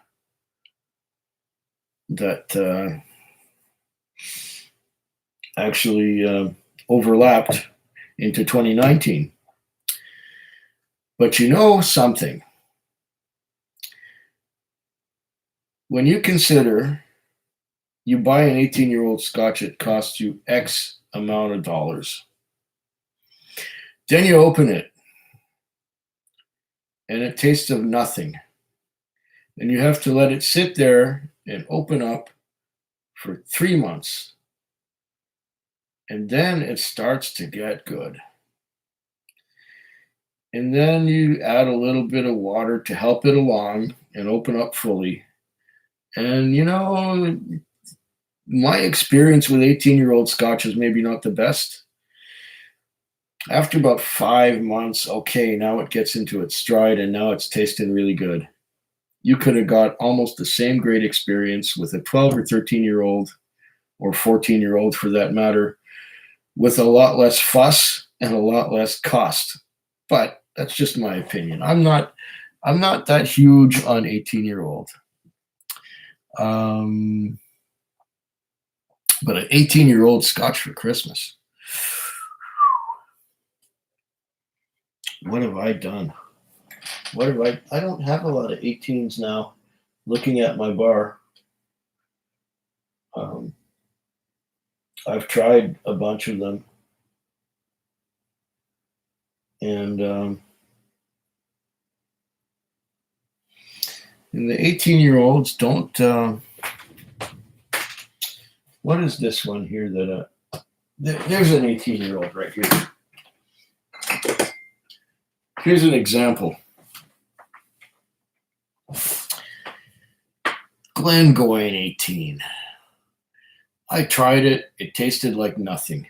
actually overlapped into 2019. But something. When you consider you buy an 18-year-old Scotch, it costs you X amount of dollars. Then you open it, and it tastes of nothing. And you have to let it sit there and open up for 3 months. And then it starts to get good. And then you add a little bit of water to help it along and open up fully. And my experience with 18-year-old Scotch is maybe not the best. After about 5 months, okay, now it gets into its stride, and now it's tasting really good. You could have got almost the same great experience with a 12 or 13-year-old, or 14-year-old for that matter, with a lot less fuss and a lot less cost. But that's just my opinion. I'm not that huge on 18-year-old. But an 18-year-old Scotch for Christmas. What have I done? I don't have a lot of 18s now. Looking at my bar, I've tried a bunch of them, and the 18-year-olds don't. What is this one here that there's an 18-year-old right here. Here's an example. Glengoyne 18. I tried it. It tasted like nothing.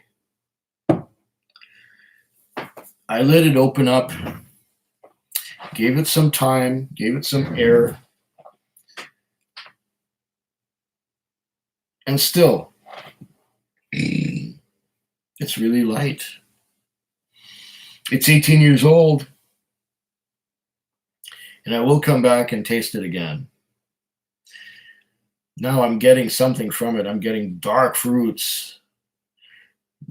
I let it open up, gave it some time, gave it some air, and still, It's really light. It's 18 years old, and I will come back and taste it again. Now I'm getting something from it. I'm getting dark fruits,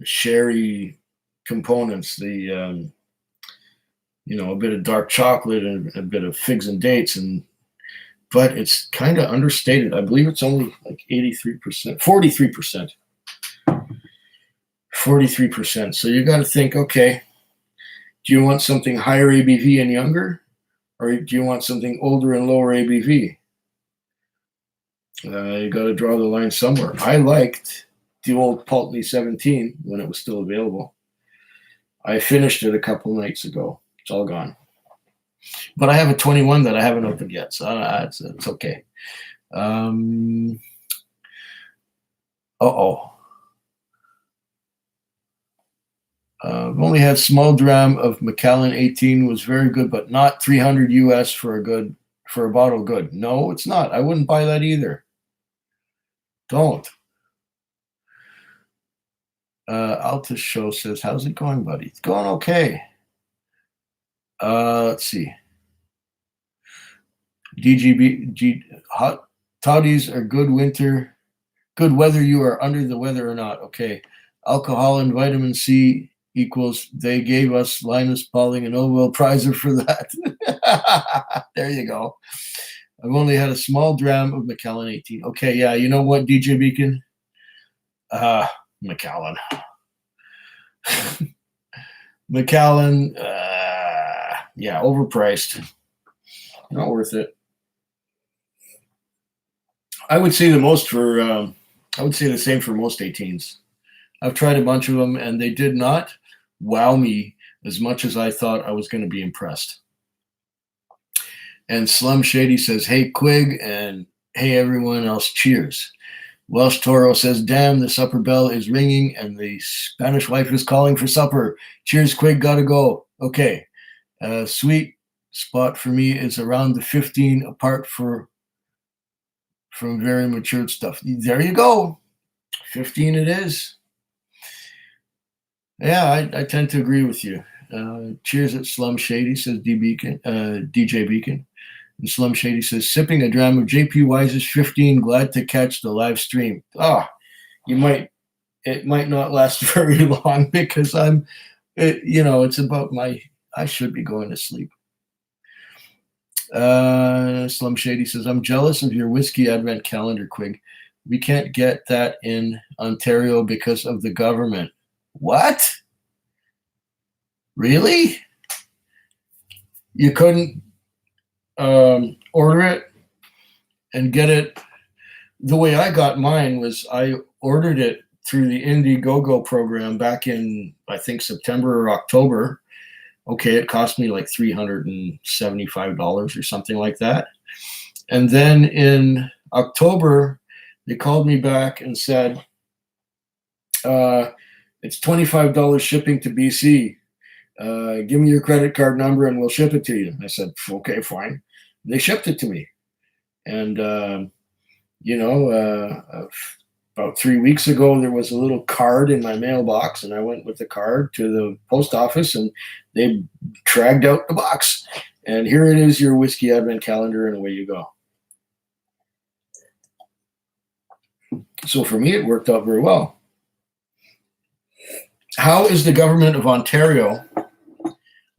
sherry components, a bit of dark chocolate and a bit of figs and dates, but it's kind of understated. I believe it's only like 83%, 43%. 43%. So you got to think, okay, do you want something higher ABV and younger, or do you want something older and lower ABV? You got to draw the line somewhere. I liked the old Pulteney 17 when it was still available. I finished it a couple nights ago. It's all gone. But I have a 21 that I haven't opened yet, so it's okay. I've only had small dram of Macallan 18, was very good, but not 300 US for a bottle good. No, it's not. I wouldn't buy that either. Don't. Altus Show says, how's it going, buddy? It's going okay. Let's see. Hot toddies are good weather. You are under the weather or not. Okay. Alcohol and vitamin C equals they gave us Linus Pauling a Nobel Prize for that. There you go. I've only had a small dram of Macallan 18. Okay, yeah, you know what, DJ Beacon? Macallan. Macallan, yeah, overpriced. Not worth it. I would say the same for most 18s. I've tried a bunch of them, and they did not wow me as much as I thought I was going to be impressed. And Slum Shady says, hey, Quig, and hey, everyone else, cheers. Welsh Toro says, damn, the supper bell is ringing, and the Spanish wife is calling for supper. Cheers, Quig, gotta go. Okay. Sweet spot for me is around the 15, apart from very matured stuff. There you go. 15 it is. Yeah, I tend to agree with you. Cheers at Slum Shady, says DJ Beacon. And Slum Shady says, sipping a dram of JP Wise's 15, glad to catch the live stream. It might not last very long because it's about I should be going to sleep. Slum Shady says, I'm jealous of your whiskey advent calendar, Quig. We can't get that in Ontario because of the government. What? Really? You couldn't order it and get it? The way I got mine was I ordered it through the Indiegogo program back in, I think, September or October. Okay, it cost me like $375 or something like that. And then in October, they called me back and said, it's $25 shipping to BC. Give me your credit card number and we'll ship it to you. I said, okay, fine. They shipped it to me. And, about 3 weeks ago, there was a little card in my mailbox, and I went with the card to the post office, and they dragged out the box. And here it is, your whiskey advent calendar, and away you go. So for me, it worked out very well. How is the government of Ontario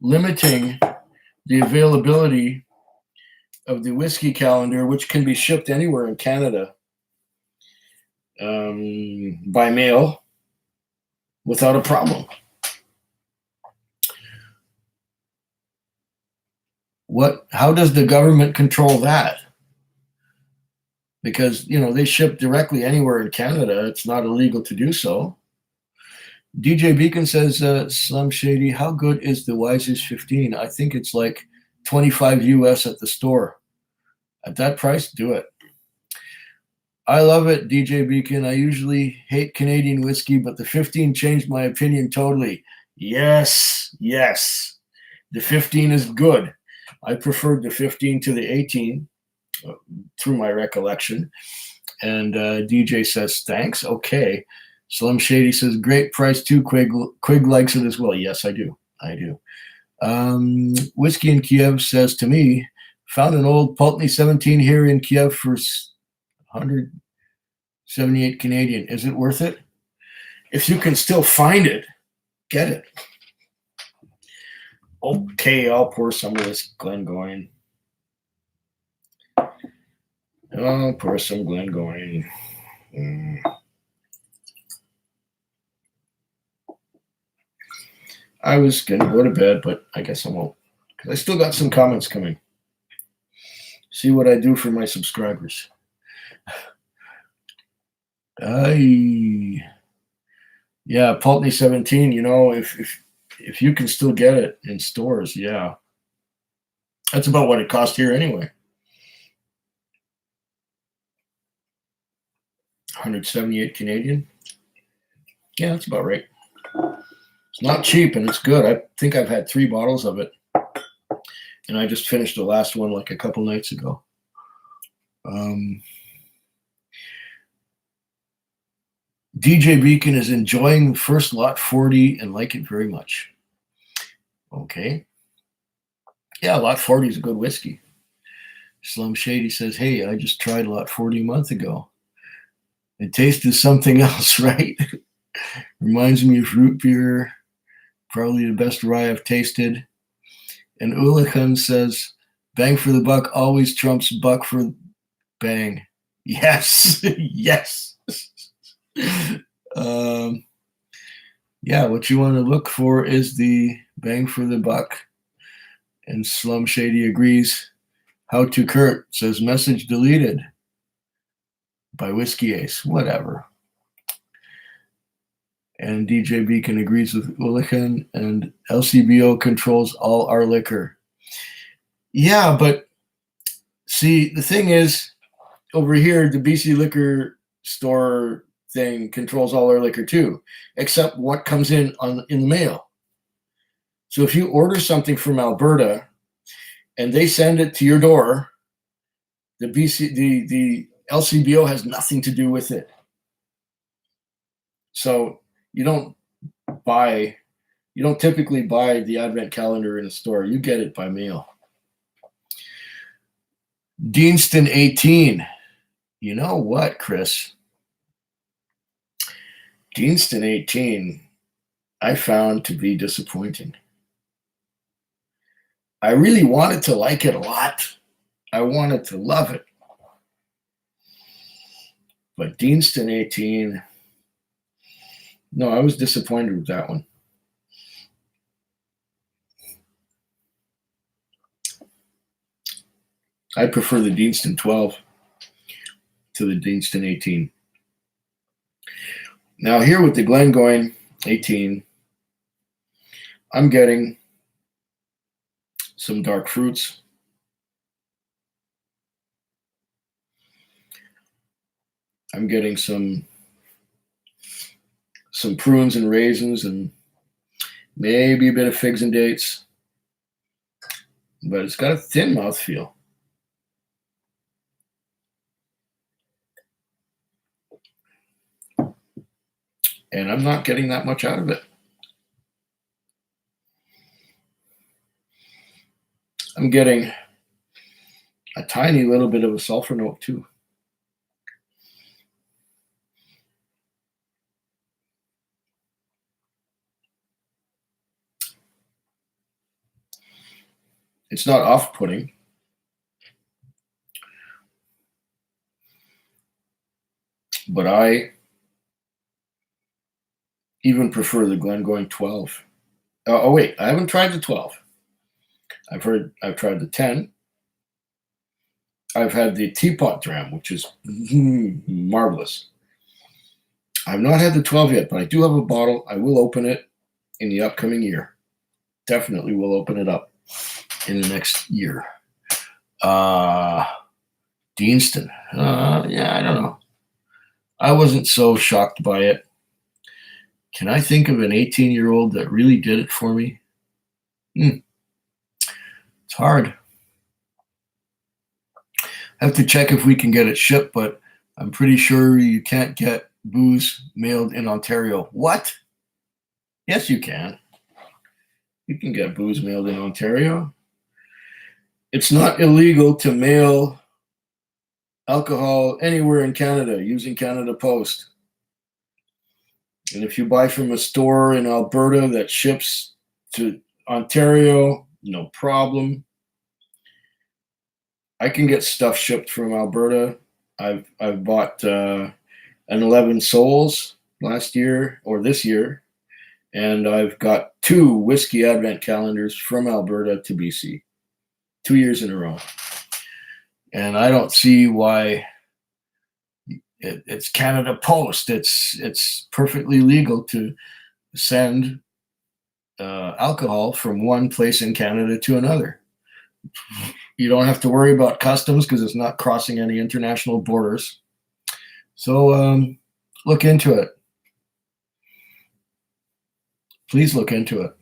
limiting the availability of the whiskey calendar, which can be shipped anywhere in Canada by mail without a problem? How does the government control that? Because, they ship directly anywhere in Canada. It's not illegal to do so. DJ Beacon says, Slum Shady, how good is the Wiser's 15? I think it's like 25 US at the store. At that price, do it. I love it, DJ Beacon. I usually hate Canadian whiskey, but the 15 changed my opinion totally. Yes. The 15 is good. I preferred the 15 to the 18 through my recollection. And DJ says, thanks. Okay. Slim Shady says, great price too, Quig. Quig likes it as well. Yes, I do. I do. Whiskey in Kiev says to me, found an old Pulteney 17 here in Kiev for 178 Canadian. Is it worth it? If you can still find it, get it. Okay, I'll pour some of this Glengoyne. I'll pour some Glengoyne. I was going to go to bed, but I guess I won't, because I still got some comments coming. See what I do for my subscribers. Yeah, Pulteney 17, you know, if you can still get it in stores, yeah. That's about what it cost here anyway. 178 Canadian. Yeah, that's about right. It's not cheap and it's good. I think I've had 3 bottles of it. And I just finished the last one like a couple nights ago. DJ Beacon is enjoying the first lot 40 and like it very much. Okay. Yeah, lot 40 is a good whiskey. Slim Shady says, hey, I just tried lot 40 a month ago. It tasted something else, right? Reminds me of root beer. Probably the best rye I've tasted. And Ulichan says, bang for the buck always trumps buck for bang. Yes, yes. Yeah, what you want to look for is the bang for the buck. And Slum Shady agrees. How to Kurt says, message deleted by Whiskey Ace. Whatever. And DJ Beacon agrees with Ulichan, and LCBO controls all our liquor. Yeah, but see, the thing is, over here, the BC liquor store thing controls all our liquor too, except what comes in the mail. So if you order something from Alberta and they send it to your door, the LCBO has nothing to do with it. So you don't typically buy the Advent calendar in a store. You get it by mail. Deanston 18. You know what, Chris? Deanston 18, I found to be disappointing. I really wanted to like it a lot. I wanted to love it. But Deanston 18, no, I was disappointed with that one. I prefer the Deanston 12 to the Deanston 18. Now here with the Glengoyne 18, I'm getting some dark fruits. I'm getting some prunes and raisins and maybe a bit of figs and dates. But it's got a thin mouthfeel. And I'm not getting that much out of it. I'm getting a tiny little bit of a sulfur note too. It's not off-putting. But I even prefer the Glengoyne 12. Oh wait, I haven't tried the 12. I've tried the 10. I've had the teapot dram, which is marvelous. I've not had the 12 yet, but I do have a bottle. I will open it in the upcoming year. Definitely will open it up in the next year. Deanston. Yeah, I don't know. I wasn't so shocked by it. Can I think of an 18-year-old that really did it for me? It's hard. I have to check if we can get it shipped, but I'm pretty sure you can't get booze mailed in Ontario. What? Yes, you can. You can get booze mailed in Ontario. It's not illegal to mail alcohol anywhere in Canada using Canada Post. And if you buy from a store in Alberta that ships to Ontario, no problem. I can get stuff shipped from Alberta. I've bought an 11 Souls last year or this year, and I've got 2 whiskey advent calendars from Alberta to BC, 2 years in a row. And I don't see why it's Canada Post. It's perfectly legal to send alcohol from one place in Canada to another. You don't have to worry about customs because it's not crossing any international borders. So look into it. Please look into it.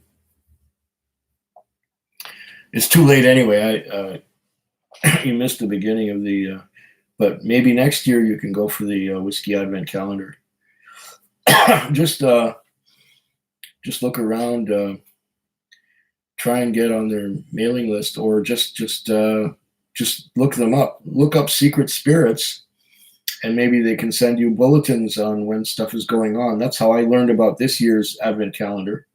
It's too late anyway. You missed the beginning of the, but maybe next year you can go for the whiskey advent calendar. just look around, try and get on their mailing list, or just look them up. Look up Secret Spirits, and maybe they can send you bulletins on when stuff is going on. That's how I learned about this year's advent calendar.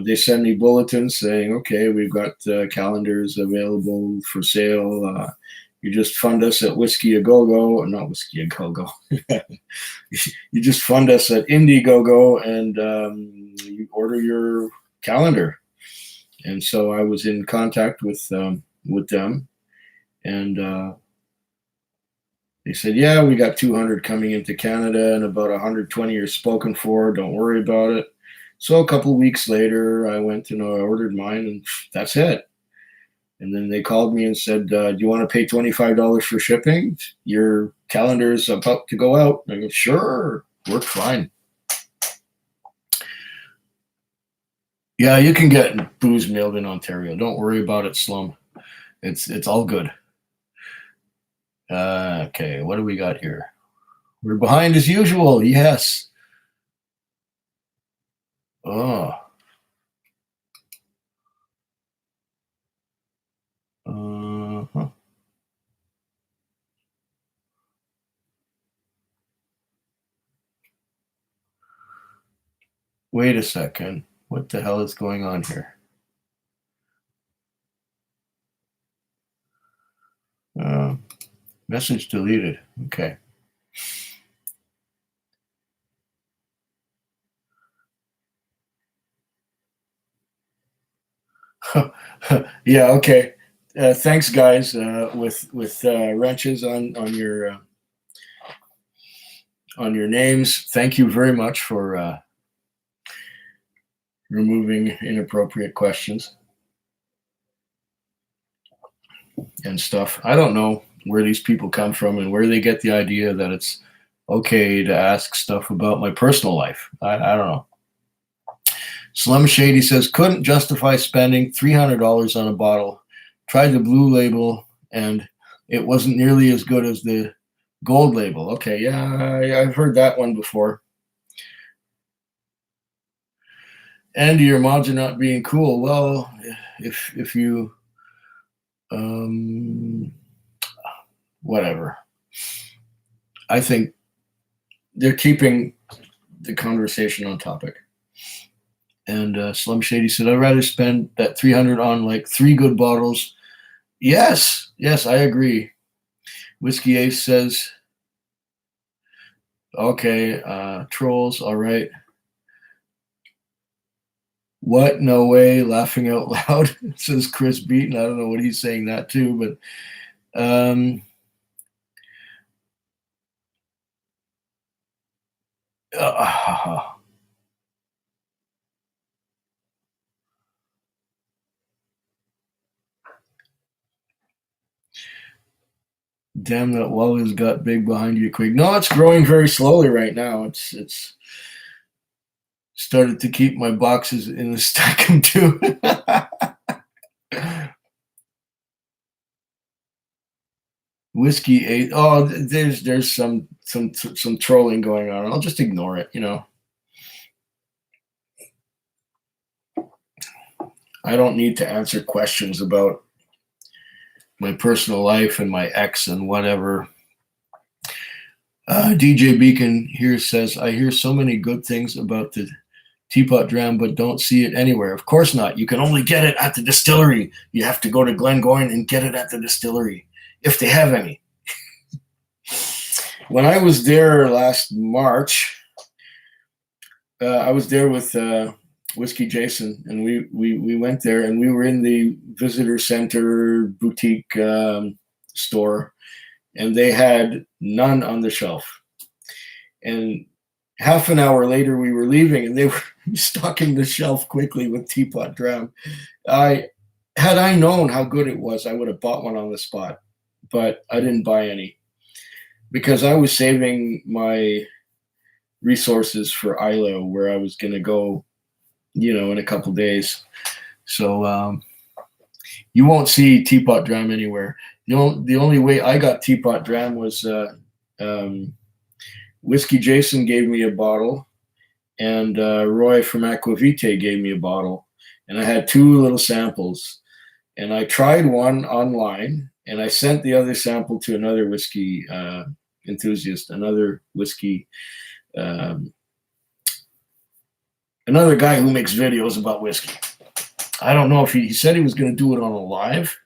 They send me bulletins saying, okay, we've got calendars available for sale. You just fund us at Whiskey A Go-Go, not Whiskey A Go-Go. You just fund us at Indiegogo, and you order your calendar. And so I was in contact with them, and they said, yeah, we got 200 coming into Canada, and about 120 are spoken for. Don't worry about it. So a couple of weeks later, I went and I ordered mine, and that's it. And then they called me and said, do you want to pay $25 for shipping? Your calendar's about to go out. And I go, sure, worked fine. Yeah, you can get booze mailed in Ontario. Don't worry about it, Slum. It's all good. Okay, what do we got here? We're behind as usual. Yes. Oh. Uh-huh. Wait a second. What the hell is going on here? Message deleted. Okay. Yeah. Okay. Thanks, guys. With wrenches on your names. Thank you very much for removing inappropriate questions and stuff. I don't know where these people come from and where they get the idea that it's okay to ask stuff about my personal life. I don't know. Slim Shady says, couldn't justify spending $300 on a bottle. Tried the blue label, and it wasn't nearly as good as the gold label. Okay, yeah, I've heard that one before. And your mods are not being cool. Well, if you, whatever. I think they're keeping the conversation on topic. And Slim Shady said, I'd rather spend that $300 on like 3 good bottles. Yes, I agree. Whiskey Ace says, okay, trolls, all right. What? No way, laughing out loud, says Chris Beaton. I don't know what he's saying that to, but damn, that wall has got big behind you quick. No, it's growing very slowly right now. It's started to keep my boxes in the stack too. Whiskey eight. Oh, there's some trolling going on. I'll just ignore it. I don't need to answer questions about my personal life and my ex and whatever. DJ Beacon here says, I hear so many good things about the teapot dram, but don't see it anywhere. Of course not. You can only get it at the distillery. You have to go to Glengoyne and get it at the distillery, if they have any. When I was there last March, I was there with Whiskey Jason, and we went there, and we were in the visitor center boutique store, and they had none on the shelf. And half an hour later, we were leaving, and they were stocking the shelf quickly with teapot dram. Had I known how good it was, I would have bought one on the spot, but I didn't buy any because I was saving my resources for ILO, where I was going to go, in a couple days. So you won't see teapot dram anywhere. The only way I got teapot dram was Whiskey Jason gave me a bottle, and Roy from Aquavite gave me a bottle, and I had two little samples, and I tried one online, and I sent the other sample to another whiskey enthusiast, another whiskey. Another guy who makes videos about whiskey. I don't know if he said he was going to do it on a live.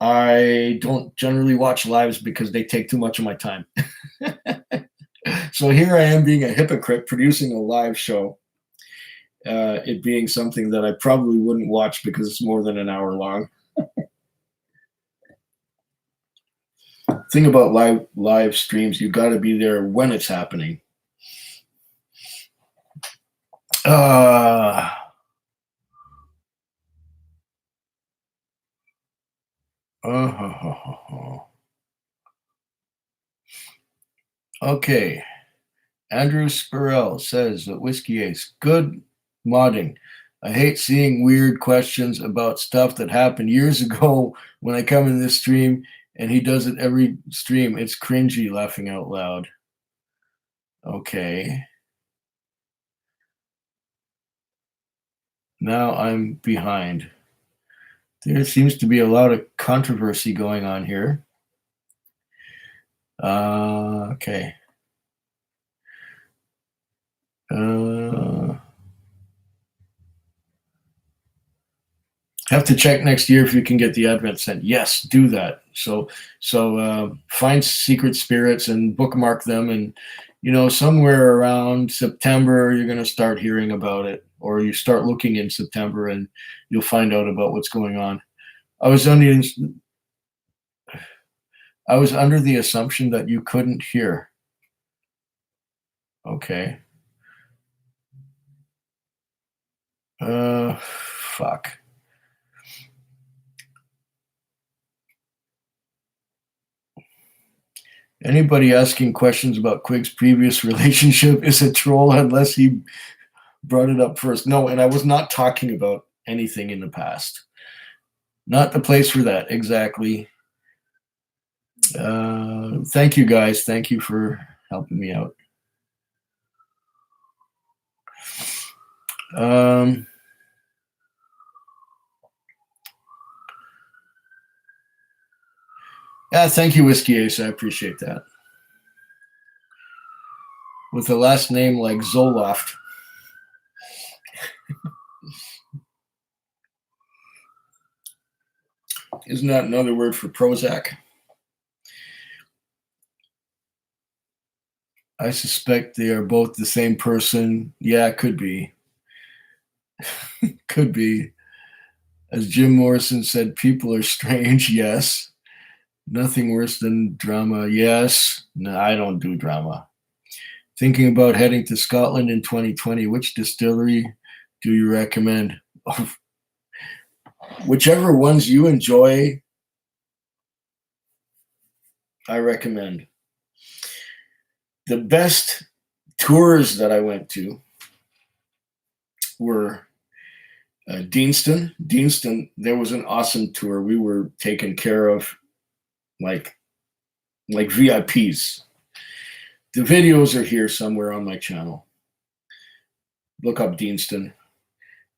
I don't generally watch lives because they take too much of my time. So here I am being a hypocrite producing a live show, it being something that I probably wouldn't watch because it's more than an hour long. Thing about live streams, you got to be there when it's happening. Okay. Andrew Spurrell says that Whiskey Ace, good modding. I hate seeing weird questions about stuff that happened years ago when I come in this stream, and he does it every stream. It's cringy, laughing out loud. Okay. Now I'm behind. There seems to be a lot of controversy going on here. Okay. Have to check next year if you can get the Advent sent. Yes, do that. So find secret spirits and bookmark them, and somewhere around September you're going to start hearing about it, or you start looking in September and you'll find out about what's going on. I was under the assumption that you couldn't hear. Okay. Fuck. Anybody asking questions about Quig's previous relationship is a troll unless he brought it up first. No, and I was not talking about anything in the past. Not the place for that, exactly. Thank you, guys. Thank you for helping me out. Yeah, thank you, Whiskey Ace. I appreciate that. With a last name like Zoloft. Isn't that another word for Prozac? I suspect they are both the same person. Yeah, it could be. Could be. As Jim Morrison said, people are strange. Yes. Nothing worse than drama. Yes. No, I don't do drama. Thinking about heading to Scotland in 2020. Which distillery do you recommend? Whichever ones you enjoy, I recommend. The best tours that I went to were Deanston. There was an awesome tour. We were taken care of like like VIPs. The videos are here somewhere on my channel. Look up Deanston.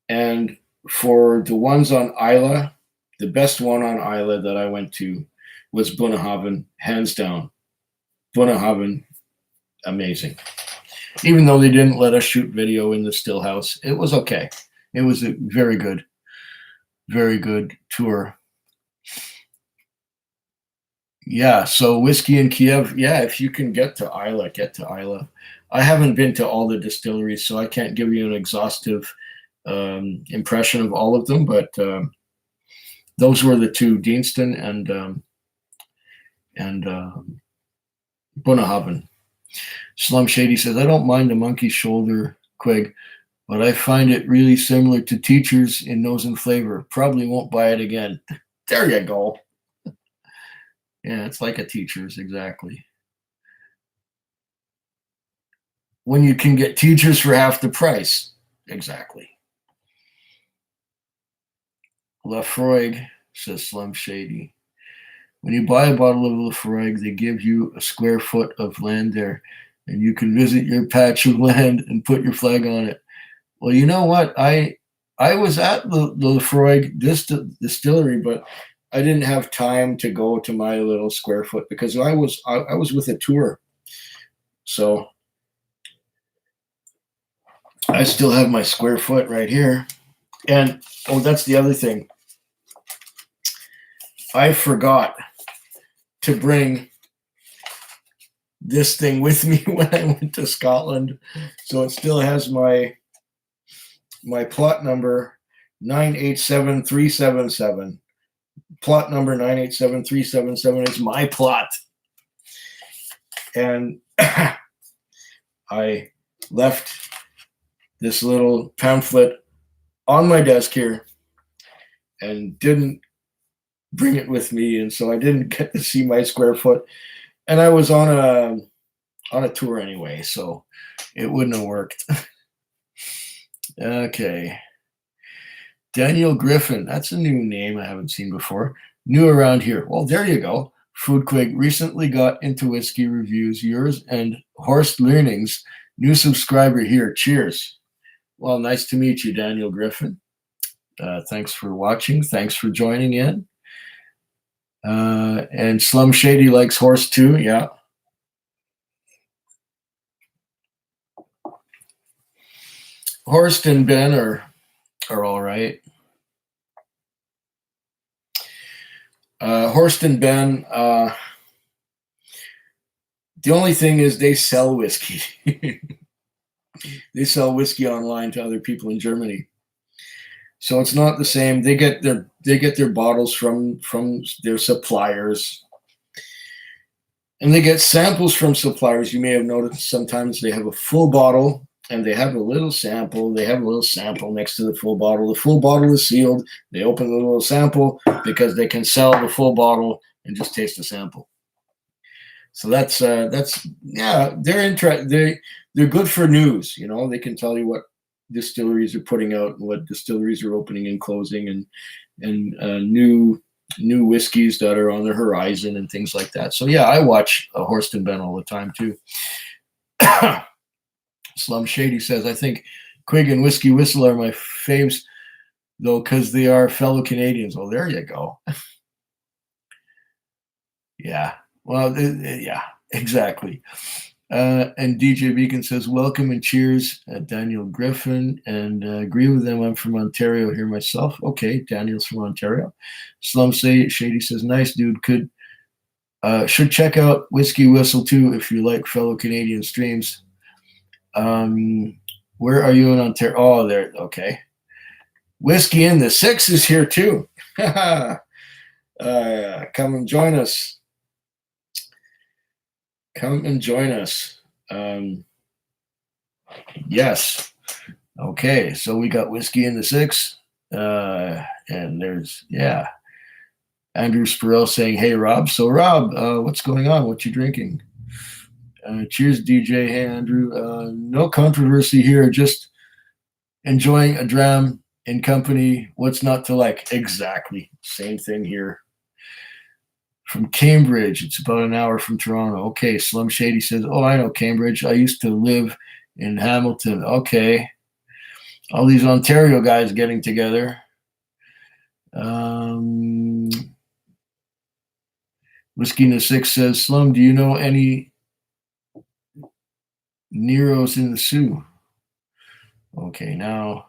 And for the ones on Isla, the best one on Isla that I went to was Bunnahabhain, hands down. Bunnahabhain, amazing. Even though they didn't let us shoot video in the still house, it was okay. It was a very good tour. Yeah, so whiskey in Kiev. Yeah, if you can get to Isla, get to Isla. I haven't been to all the distilleries, so I can't give you an exhaustive impression of all of them, but those were the two, Deanston and Bunnahabhain. Slum Shady says, I don't mind the monkey shoulder, Quig, but I find it really similar to Teachers in nose and flavor. Probably won't buy it again. There you go. Yeah, it's like a Teachers, exactly. When you can get Teachers for half the price. Exactly. Lafroig, says Slum Shady. When you buy a bottle of Lafroig, they give you a square foot of land there, and you can visit your patch of land and put your flag on it. Well, you know what? I was at the Lafroig distillery, but I didn't have time to go to my little square foot because I was with a tour. So I still have my square foot right here. And oh, that's the other thing. I forgot to bring this thing with me when I went to Scotland. So it still has my plot number 987377. Plot number 987377 is my plot. And I left this little pamphlet on my desk here and didn't bring it with me, and so I didn't get to see my square foot. And I was on a tour anyway, so it wouldn't have worked. Okay. Daniel Griffin, that's a new name I haven't seen before. New around here. Well, there you go. Food Quig recently got into whiskey reviews. Yours and Horst Learnings, new subscriber here. Cheers. Well, nice to meet you, Daniel Griffin. Thanks for watching. Thanks for joining in. And Slum Shady likes horse too. Yeah. Horst and Ben are all right. Horst and Ben, the only thing is they sell whiskey. They sell whiskey online to other people in Germany. So it's not the same. They get their bottles from their suppliers, and they get samples from suppliers. You may have noticed sometimes they have a full bottle and they have a little sample. They have a little sample next to the full bottle. The full bottle is sealed. They open the little sample because they can sell the full bottle and just taste the sample. So that's yeah. They're good for news. You know, they can tell you what distilleries are putting out and what distilleries are opening and closing, and new whiskeys that are on the horizon and things like that. So yeah, I watch Horst and Ben all the time too. Slum Shady says, I think Quig and Whiskey Whistle are my faves though, because they are fellow Canadians. Well, there you go. Yeah. Well, yeah, exactly. And DJ Beacon says, welcome and cheers, Daniel Griffin. And agree with them. I'm from Ontario here myself. Okay, Daniel's from Ontario. Slum Shady says, nice dude. Should check out Whiskey Whistle too if you like fellow Canadian streams. Where are you in Ontario? Oh, there. Okay. Whiskey in the Six is here too. Come and join us. Come and join us. Yes. Okay. So we got Whiskey in the Six. And there's, yeah. Andrew Spurrell saying, hey, Rob. So, Rob, what's going on? What you drinking? Cheers, DJ. Hey, Andrew. No controversy here. Just enjoying a dram in company. What's not to like? Exactly. Same thing here. From Cambridge. It's about an hour from Toronto. Okay, Slum Shady says, oh, I know Cambridge. I used to live in Hamilton. Okay. All these Ontario guys getting together. Whiskey in the Six says, Slum, do you know any Neros in the Sioux? Okay, now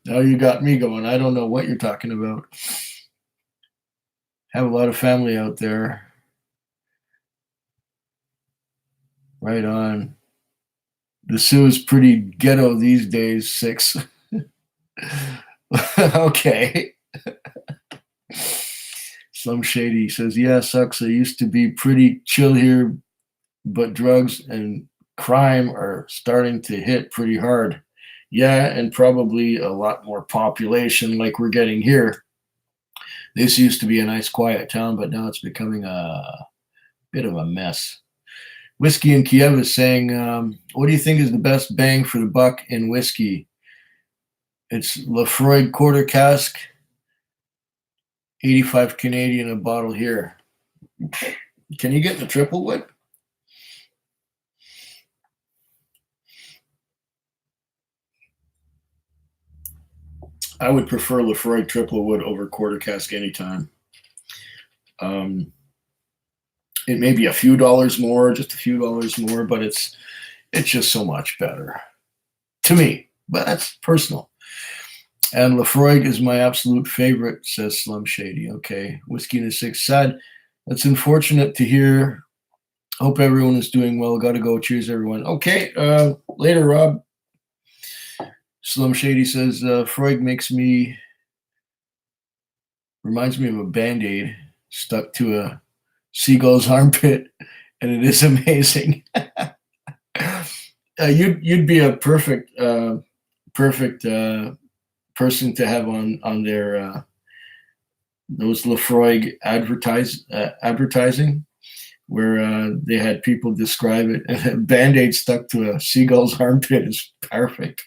now you got me going. I don't know what you're talking about. Have a lot of family out there. Right on. The Sioux is pretty ghetto these days, Six. Okay. Slum Shady says, yeah, sucks. I used to be pretty chill here, but drugs and crime are starting to hit pretty hard. Yeah, and probably a lot more population like we're getting here. This used to be a nice quiet town, but now it's becoming a bit of a mess. Whiskey in Kiev is saying, what do you think is the best bang for the buck in whiskey? It's Lafroig quarter cask, 85 Canadian a bottle here. Can you get the triple wood? I would prefer Lafroig triple wood over quarter cask anytime. It may be a few dollars more, just a few dollars more, but it's just so much better to me. But that's personal. And Lafroig is my absolute favorite, says Slim Shady. Okay, Whiskey in the Six. Sad. That's unfortunate to hear. Hope everyone is doing well. Got to go. Cheers, everyone. Okay, later, Rob. Slim Shady says, Freud reminds me of a Band-Aid stuck to a seagull's armpit, and it is amazing. You'd be a perfect person to have on their those Lafroig advertising, where they had people describe it. And Band-Aid stuck to a seagull's armpit is perfect.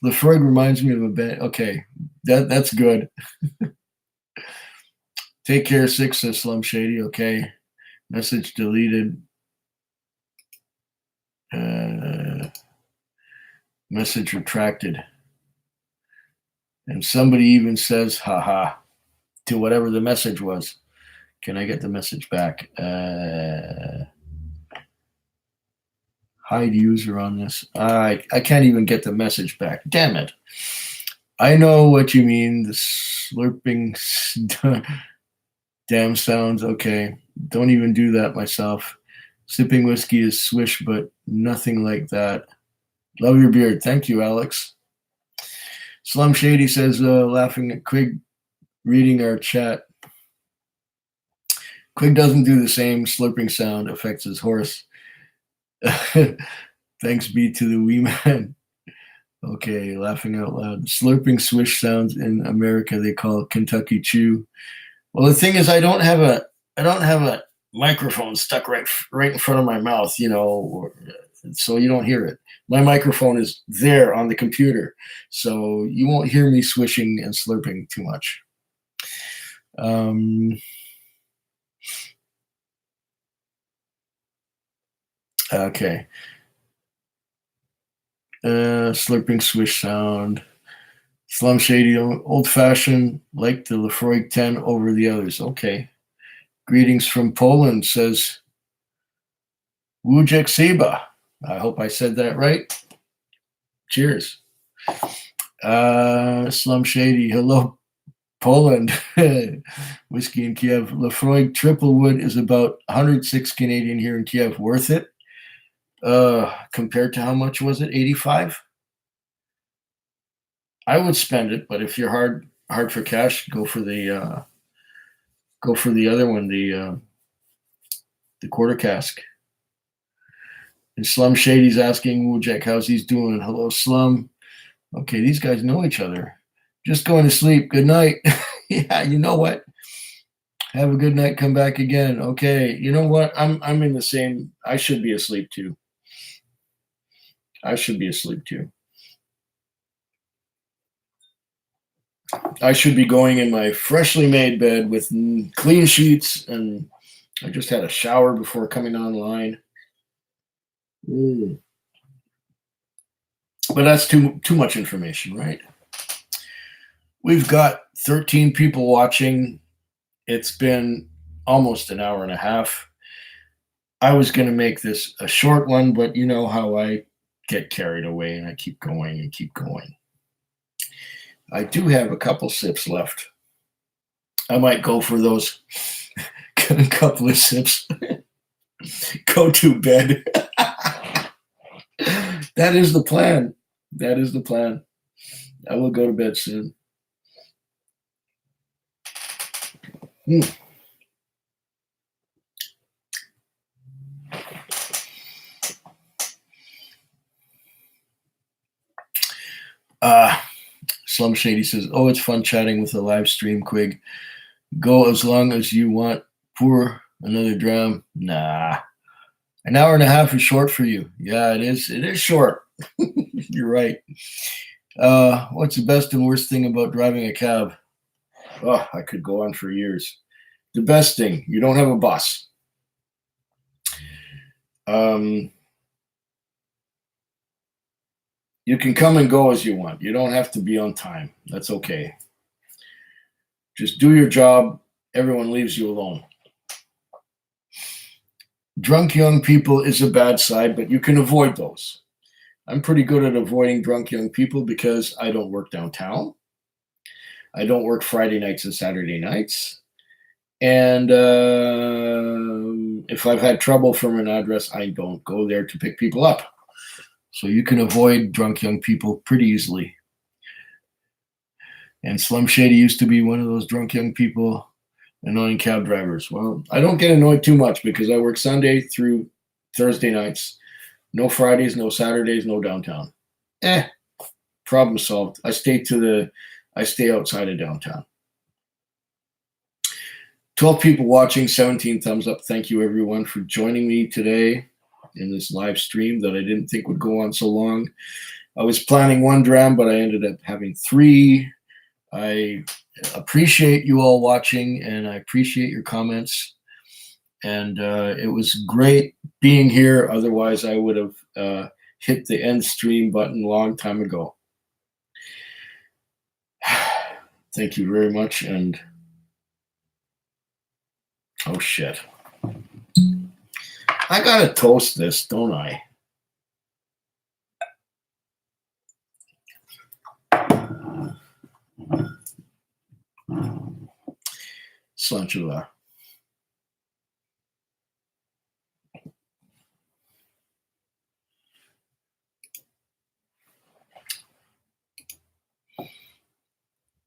Lafroig reminds me of a band. Okay, that's good. Take care, Six, says Slum Shady. Okay, message deleted. Message retracted. And somebody even says, haha, to whatever the message was. Can I get the message back? Hide user on this. I can't even get the message back. Damn it. I know what you mean. The slurping damn sounds. Okay. Don't even do that myself. Sipping whiskey is swish, but nothing like that. Love your beard. Thank you, Alex. Slum Shady says, laughing at Quig reading our chat. Quig doesn't do the same slurping sound, affects his horse. Thanks be to the wee man. Okay, laughing out loud. Slurping swish sounds in America they call Kentucky Chew. Well, the thing is, I don't have a microphone stuck right in front of my mouth, so you don't hear it. My microphone is there on the computer, so you won't hear me swishing and slurping too much. Okay. Slurping swish sound. Slum Shady, old-fashioned, like the Lafroig 10 over the others. Okay. Greetings from Poland, says Wujek Siba. I hope I said that right. Cheers. Slum Shady, hello, Poland. Whiskey in Kiev. Lafroig triple wood is about 106 Canadian here in Kiev. Worth it? Compared to how much was it? 85? I would spend it, but if you're hard for cash, go for the other one, the quarter cask. And Slum Shady's asking Wujek how's he's doing. Hello, Slum. Okay, these guys know each other. Just going to sleep. Good night. Yeah, you know what? Have a good night. Come back again. Okay, you know what? I'm in the same. I should be asleep too. I should be going in my freshly made bed with clean sheets, and I just had a shower before coming online. Mm. But that's too much information, right? We've got 13 people watching. It's been almost an hour and a half. I was going to make this a short one, but you know how I get carried away and I keep going and keep going. I do have a couple sips left. I might go for those a couple of sips. Go to bed. That is the plan. That is the plan. I will go to bed soon. Slum Shady says, "Oh, it's fun chatting with a live stream, Quig. Go as long as you want. Pour another dram. Nah. An hour and a half is short for you. Yeah, it is. It is short. You're right. What's the best and worst thing about driving a cab? Oh, I could go on for years. The best thing, you don't have a boss. You can come and go as you want. You don't have to be on time. That's okay. Just do your job. Everyone leaves you alone. Drunk young people is a bad side, but you can avoid those. I'm pretty good at avoiding drunk young people because I don't work downtown. I don't work Friday nights and Saturday nights. And if I've had trouble from an address, I don't go there to pick people up. So you can avoid drunk young people pretty easily. And Slim Shady used to be one of those drunk young people, annoying cab drivers. Well, I don't get annoyed too much because I work Sunday through Thursday nights. No Fridays, no Saturdays, no downtown. Problem solved. I stay outside of downtown. 12 people watching, 17 thumbs up. Thank you everyone for joining me today in this live stream that I didn't think would go on so long. I was planning one dram, but I ended up having 3. I appreciate you all watching, and I appreciate your comments. And it was great being here. Otherwise, I would have hit the end stream button a long time ago. Thank you very much. And oh, shit. I got to toast this, don't I? Slanchula.